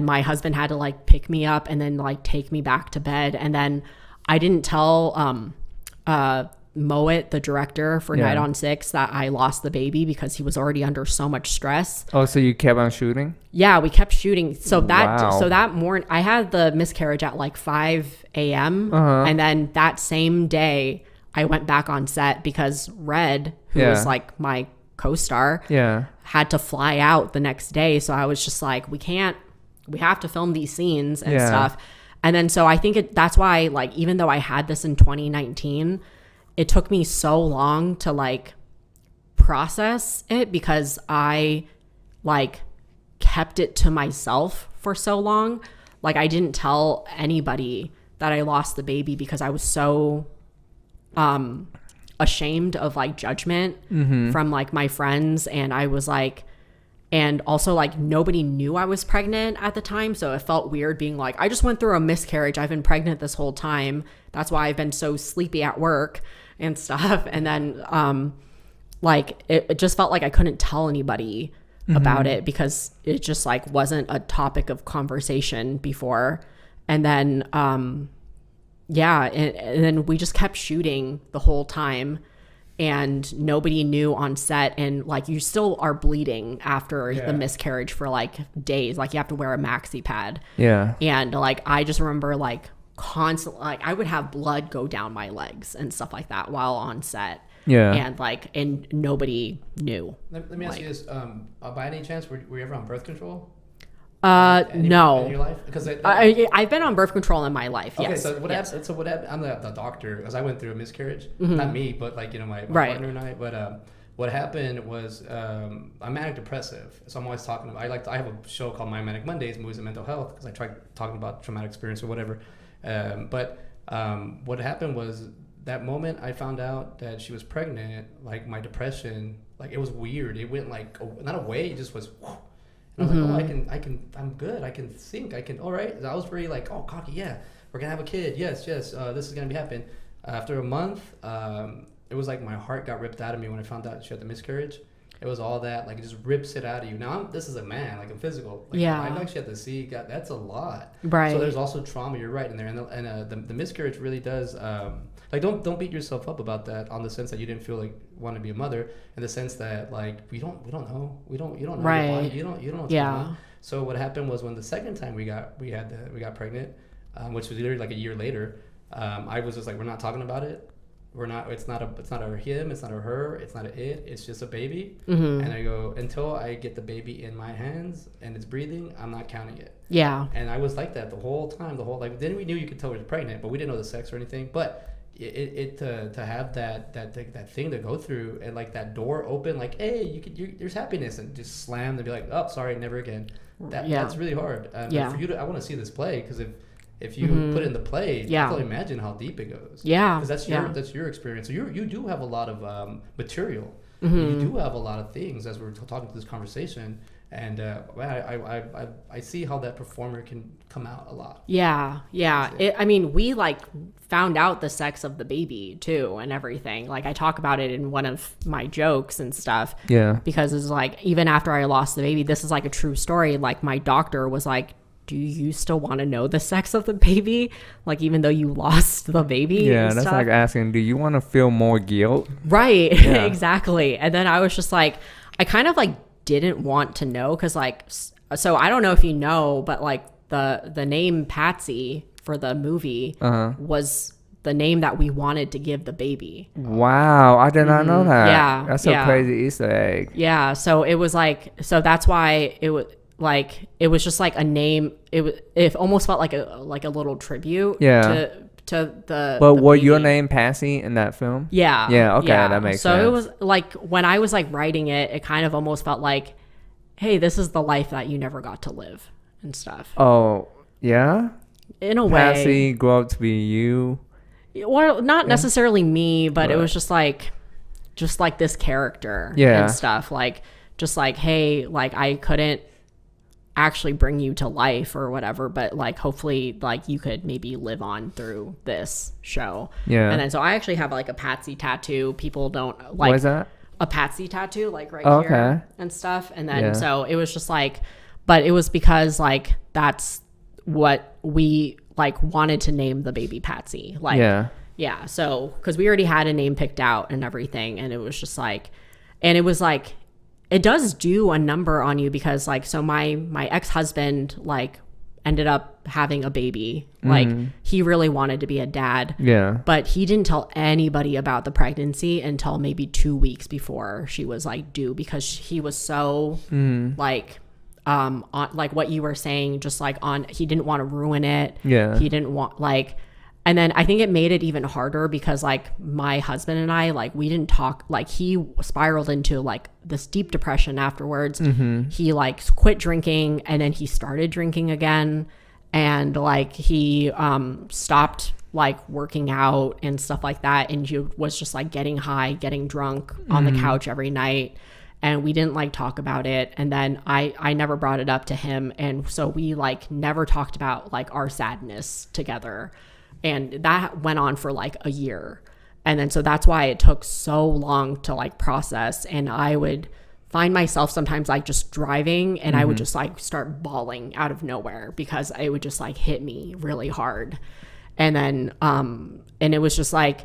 my husband had to like pick me up and then like take me back to bed. And then I didn't tell Moet, the director for Night on 6, that I lost the baby, because he was already under so much stress. Oh, so you kept on shooting? Yeah, we kept shooting. So that morning, I had the miscarriage at like 5 a.m. And then that same day, I went back on set because Red, who was like my co-star, had to fly out the next day. So I was just like, we have to film these scenes and stuff. And then so I think that's why, like, even though I had this in 2019, it took me so long to like process it, because I like kept it to myself for so long. Like I didn't tell anybody that I lost the baby because I was so ashamed of like judgment from like my friends. And I was like, And also, like, nobody knew I was pregnant at the time. So it felt weird being like, I just went through a miscarriage. I've been pregnant this whole time. That's why I've been so sleepy at work and stuff. And then, like, it just felt like I couldn't tell anybody about it because it just, like, wasn't a topic of conversation before. And then, and then we just kept shooting the whole time. And nobody knew on set, and like you still are bleeding after the miscarriage for like days. Like you have to wear a maxi pad. Yeah. And like I just remember like constantly, like I would have blood go down my legs and stuff like that while on set. Yeah. And like, and nobody knew. Let me ask you this: by any chance, were you ever on birth control? No. In your life? Because I've been on birth control in my life. Okay, yes. so what happened? So what happened? I'm the doctor because I went through a miscarriage. Not me, but like my partner and I. But what happened was I'm manic depressive, so I'm always talking about. I have a show called My Manic Mondays, Movies and Mental Health, because I tried talking about traumatic experience or whatever. But what happened was that moment I found out that she was pregnant. Like my depression, like it was weird. It went like not away. It just was. And I was like, I'm good. I can think. All right. I was very like, oh, cocky. Yeah, we're going to have a kid. Yes. This is going to be happening. After a month, it was like my heart got ripped out of me when I found out she had the miscarriage. It was all that, like, it just rips it out of you. Now, this is a man, like, I'm physical. Like, I actually had to see, God, that's a lot. Right. So there's also trauma, you're right, in there. And the miscarriage really does, like, don't beat yourself up about that on the sense that you didn't feel like want to be a mother, in the sense that, like, you don't know. You don't know right. your body. You don't know what's going on. So what happened was when the second time we got pregnant, which was literally like a year later, I was just like, we're not talking about it. It's not a him, it's not a her, it's not a it, it's just a baby. And I go, until I get the baby in my hands and it's breathing, I'm not counting it. Yeah. And I was like that the whole time, like, then we knew you could tell we were pregnant, but we didn't know the sex or anything. But to have that thing to go through, and like that door open, like, hey, there's happiness, and just slam and be like, oh, sorry, never again. That's really hard. For you to, I want to see this play, because if you put it in the play, you can only imagine how deep it goes. Yeah, because that's your experience. So you do have a lot of material. You do have a lot of things, as we're talking through this conversation, and I see how that performer can come out a lot. Yeah. I mean, we like found out the sex of the baby too, and everything. Like I talk about it in one of my jokes and stuff. Yeah, because it's like, even after I lost the baby, this is like a true story. Like my doctor was like, do you still want to know the sex of the baby? Like, even though you lost the baby? Yeah, that's like asking, do you want to feel more guilt? Right, yeah. Exactly. And then I was just like, I kind of like didn't want to know, because like, so I don't know if you know, but like the name Patsy for the movie was the name that we wanted to give the baby. Wow, I did not know that. Yeah. That's a crazy Easter egg. Yeah, so it was like, so that's why it was, like, it was just like a name. It almost felt like a little tribute to the. But was your name Patsy in that film? Yeah. Yeah. Okay, that makes sense. So it was like, when I was like writing it, it kind of almost felt like, hey, this is the life that you never got to live and stuff. Oh yeah. In a way, Patsy grew up to be you. Well, not necessarily me, but it was just like this character and stuff. Like, just like, hey, like I couldn't actually bring you to life or whatever, but like hopefully like you could maybe live on through this show. Yeah. And then so I actually have like a Patsy tattoo. People don't like, what is that? A Patsy tattoo, like right here and stuff. And then so it was just like, but it was because like that's what we like wanted to name the baby Patsy. Like yeah. So because we already had a name picked out and everything, and it was just like, and it was like, it does do a number on you, because like, so my ex-husband like ended up having a baby. Like he really wanted to be a dad. Yeah. But he didn't tell anybody about the pregnancy until maybe 2 weeks before she was like due, because he was so like on like what you were saying, just like he didn't want to ruin it. Yeah. He didn't want like. And then I think it made it even harder, because like my husband and I, like we didn't talk, like he spiraled into like this deep depression afterwards. He like quit drinking, and then he started drinking again. And like he stopped like working out and stuff like that. And he was just like getting high, getting drunk on the couch every night. and we didn't like talk about it. And then I never brought it up to him. And so we like never talked about like our sadness together. And that went on for like a year. And then so that's why it took so long to like process. And I would find myself sometimes like just driving and I would just like start bawling out of nowhere because it would just like hit me really hard. And then and it was just like,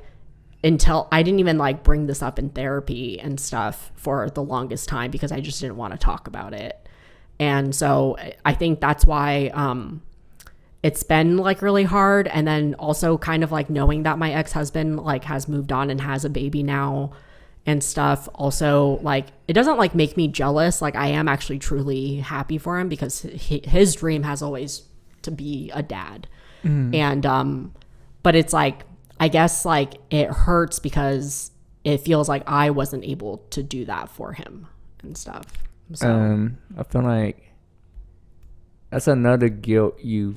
until I didn't even like bring this up in therapy and stuff for the longest time because I just didn't want to talk about it. And so I think that's why it's been like really hard. And then also kind of like knowing that my ex-husband like has moved on and has a baby now and stuff. Also, like, it doesn't like make me jealous. Like, I am actually truly happy for him because his dream has always to be a dad. And but it's like, I guess like it hurts because it feels like I wasn't able to do that for him and stuff. So I feel like that's another guilt you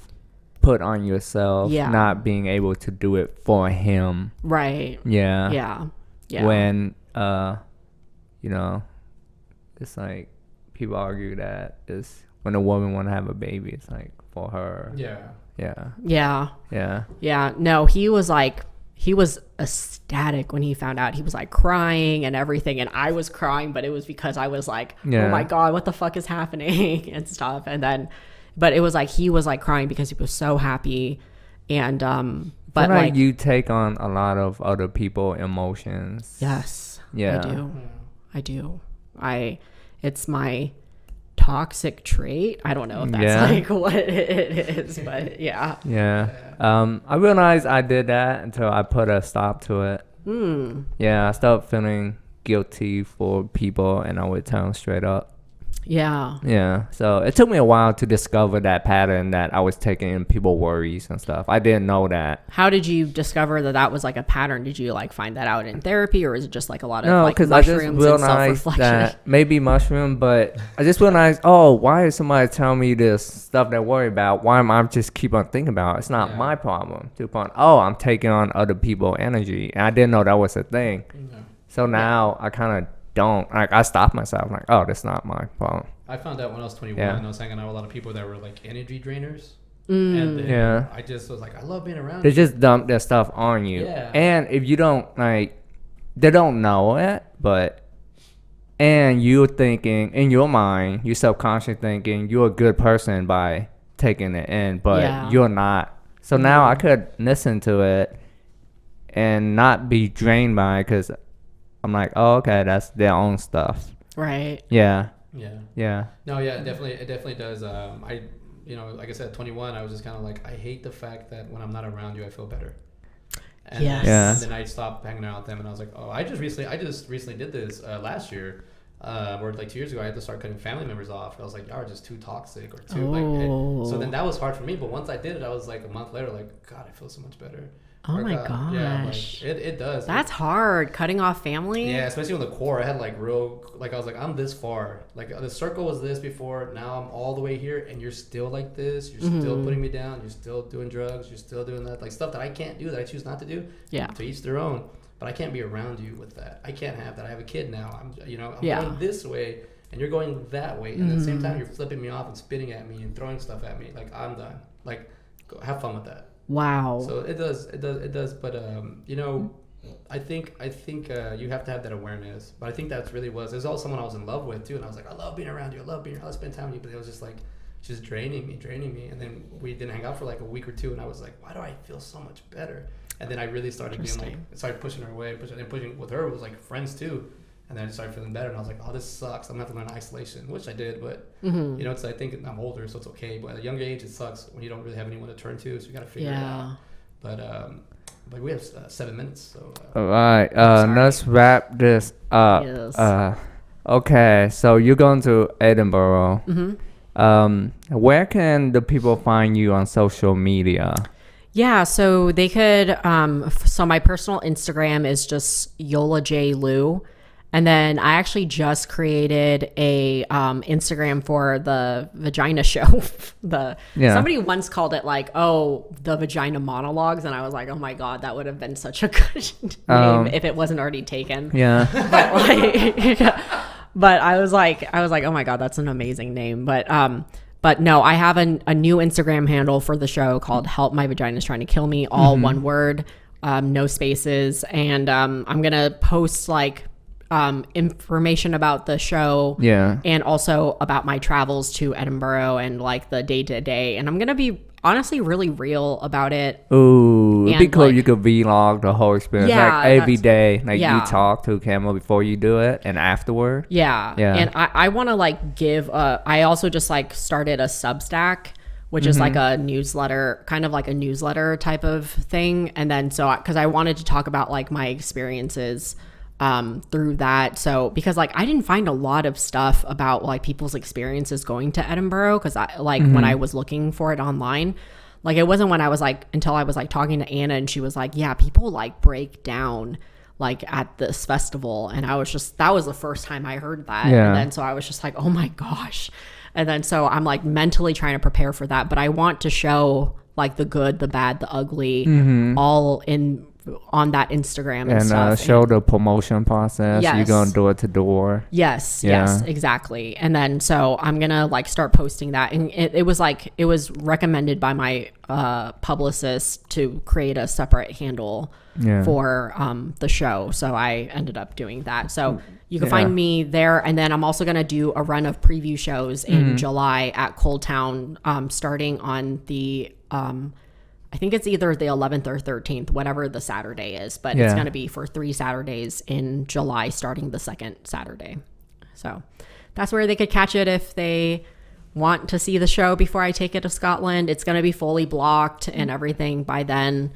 put on yourself, not being able to do it for him. Right. Yeah. Yeah. When you know, it's like people argue that it's when a woman want to have a baby, it's like for her. Yeah. No, he was ecstatic when he found out. He was like crying and everything, and I was crying, but it was because I was like, oh my God, what the fuck is happening and stuff. And then, but it was like he was like crying because he was so happy. And but like you take on a lot of other people's emotions. Yes. Yeah. I do. It's my toxic trait. I don't know if that's like what it is, but yeah. I realized I did that until I put a stop to it. I stopped feeling guilty for people and I would tell them straight up. So it took me a while to discover that pattern that I was taking in people's worries and stuff. I didn't know that. How did you discover that was like a pattern? Did you like find that out in therapy, or is it just like a lot of like mushrooms I just realized and self-reflection? that maybe mushroom, but I just realized, why is somebody telling me this stuff they worry about? Why am I just keep on thinking about it? It's not my problem. I'm taking on other people's energy, and I didn't know that was a thing. So now I kind of don't, like, I stop myself, like, that's not my problem. I found out when I was 21, I was hanging out with a lot of people that were like energy drainers. And then I just was like, I love being around They just dump their stuff on you. And if you don't, like, they don't know it, and you're thinking, in your mind, you're subconsciously thinking you're a good person by taking it in, but you're not. So now I could listen to it and not be drained by it because I'm like, okay, that's their own stuff. Right. Yeah. No, it definitely does. Like I said, 21, I was just kind of like, I hate the fact that when I'm not around you, I feel better. And then I stopped hanging out with them, and I was like, I just recently did this last year, or like 2 years ago. I had to start cutting family members off. I was like, y'all are just too toxic or too so then that was hard for me. But once I did it, I was like a month later, like, God, I feel so much better. Oh my gosh. Yeah, like, it does. That's hard, cutting off family. Yeah, especially with the core. I had like I was like, I'm this far. Like the circle was this before. Now I'm all the way here, and you're still like this. You're still putting me down. You're still doing drugs. You're still doing that, like stuff that I can't do, that I choose not to do. Yeah. To each their own. But I can't be around you with that. I can't have that. I have a kid now. I'm going this way, and you're going that way. And at the same time, you're flipping me off and spitting at me and throwing stuff at me. Like, I'm done. Like, go have fun with that. Wow. So it does. But I think you have to have that awareness. But I think that's really was. There's also someone I was in love with too, and I was like, I love being around you. I love spending time with you. But it was just like, just draining me. And then we didn't hang out for like a week or two, and I was like, why do I feel so much better? And then I really started being like, started pushing her away, pushing with her. It was like friends too. And then I just started feeling better, and I was like, oh, this sucks. I'm going to have to learn isolation, which I did. But, it's, I think I'm older, so it's okay. But at a younger age, it sucks when you don't really have anyone to turn to. So you got to figure it out. But we have 7 minutes. So, all right. Let's wrap this up. Yes. Okay. So you're going to Edinburgh. Where can the people find you on social media? Yeah, so they could, so my personal Instagram is just yolajlu. And then I actually just created a Instagram for the Vagina show. Somebody once called it like, the Vagina monologues, and I was like, oh my God, that would have been such a good name if it wasn't already taken. Yeah. But I was like, oh my God, that's an amazing name. But no, I have a new Instagram handle for the show called Help My Vagina is Trying to Kill Me, all one word, no spaces. And I'm going to post like information about the show and also about my travels to Edinburgh and like the day to day. And I'm going to be honestly really real about it. Ooh, it'd be cool. Like, you could vlog the whole experience, Yeah, like every day, like yeah. you talk to camera before you do it and afterward. Yeah. And I want to like give I also just like started a Substack, which is like a newsletter, kind of like a newsletter type of thing. And then because I wanted to talk about like my experiences through that. So because like I didn't find a lot of stuff about like people's experiences going to Edinburgh, because I like when I was looking for it online, like it wasn't when I was like until I was like talking to Anna and she was like, yeah, people like break down like at this festival. And I was just, that was the first time I heard that. And then so I was just like, oh my gosh. And then so I'm like mentally trying to prepare for that, but I want to show like the good, the bad, the ugly, all on that Instagram and stuff. Show the promotion process. Yes. You're gonna door to door. Yes, exactly. And then so I'm gonna like start posting that, and it was recommended by my publicist to create a separate handle for the show. So I ended up doing that. So you can find me there, and then I'm also gonna do a run of preview shows in July at Cold Town, starting on the I think it's either the 11th or 13th, whatever the Saturday is, but it's going to be for 3 Saturdays in July, starting the 2nd Saturday. So that's where they could catch it if they want to see the show before I take it to Scotland. It's going to be fully blocked and everything by then.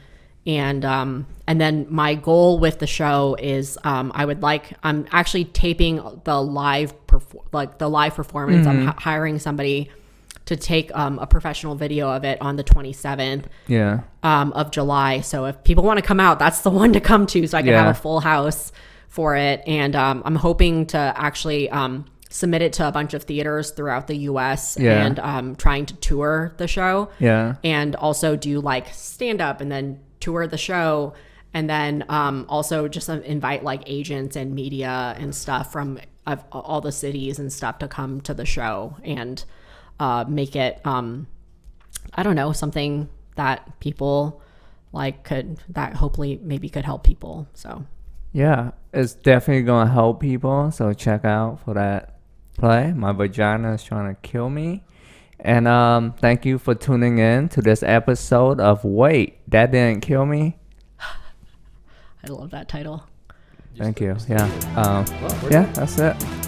And then my goal with the show is I'm actually taping the live performance. I'm hiring somebody to take a professional video of it on the 27th of July. So if people want to come out, that's the one to come to, so I can have a full house for it. And I'm hoping to actually submit it to a bunch of theaters throughout the US and trying to tour the show. And also do like stand up and then tour the show. And then also just invite like agents and media and stuff from all the cities and stuff to come to the show and make it I don't know, something that people like that hopefully maybe could help people. So it's definitely gonna help people, so check out for that play, My Vagina is Trying to Kill Me. And thank you for tuning in to this episode of Wait, That Didn't Kill Me. I love that title. Thank you. That's it.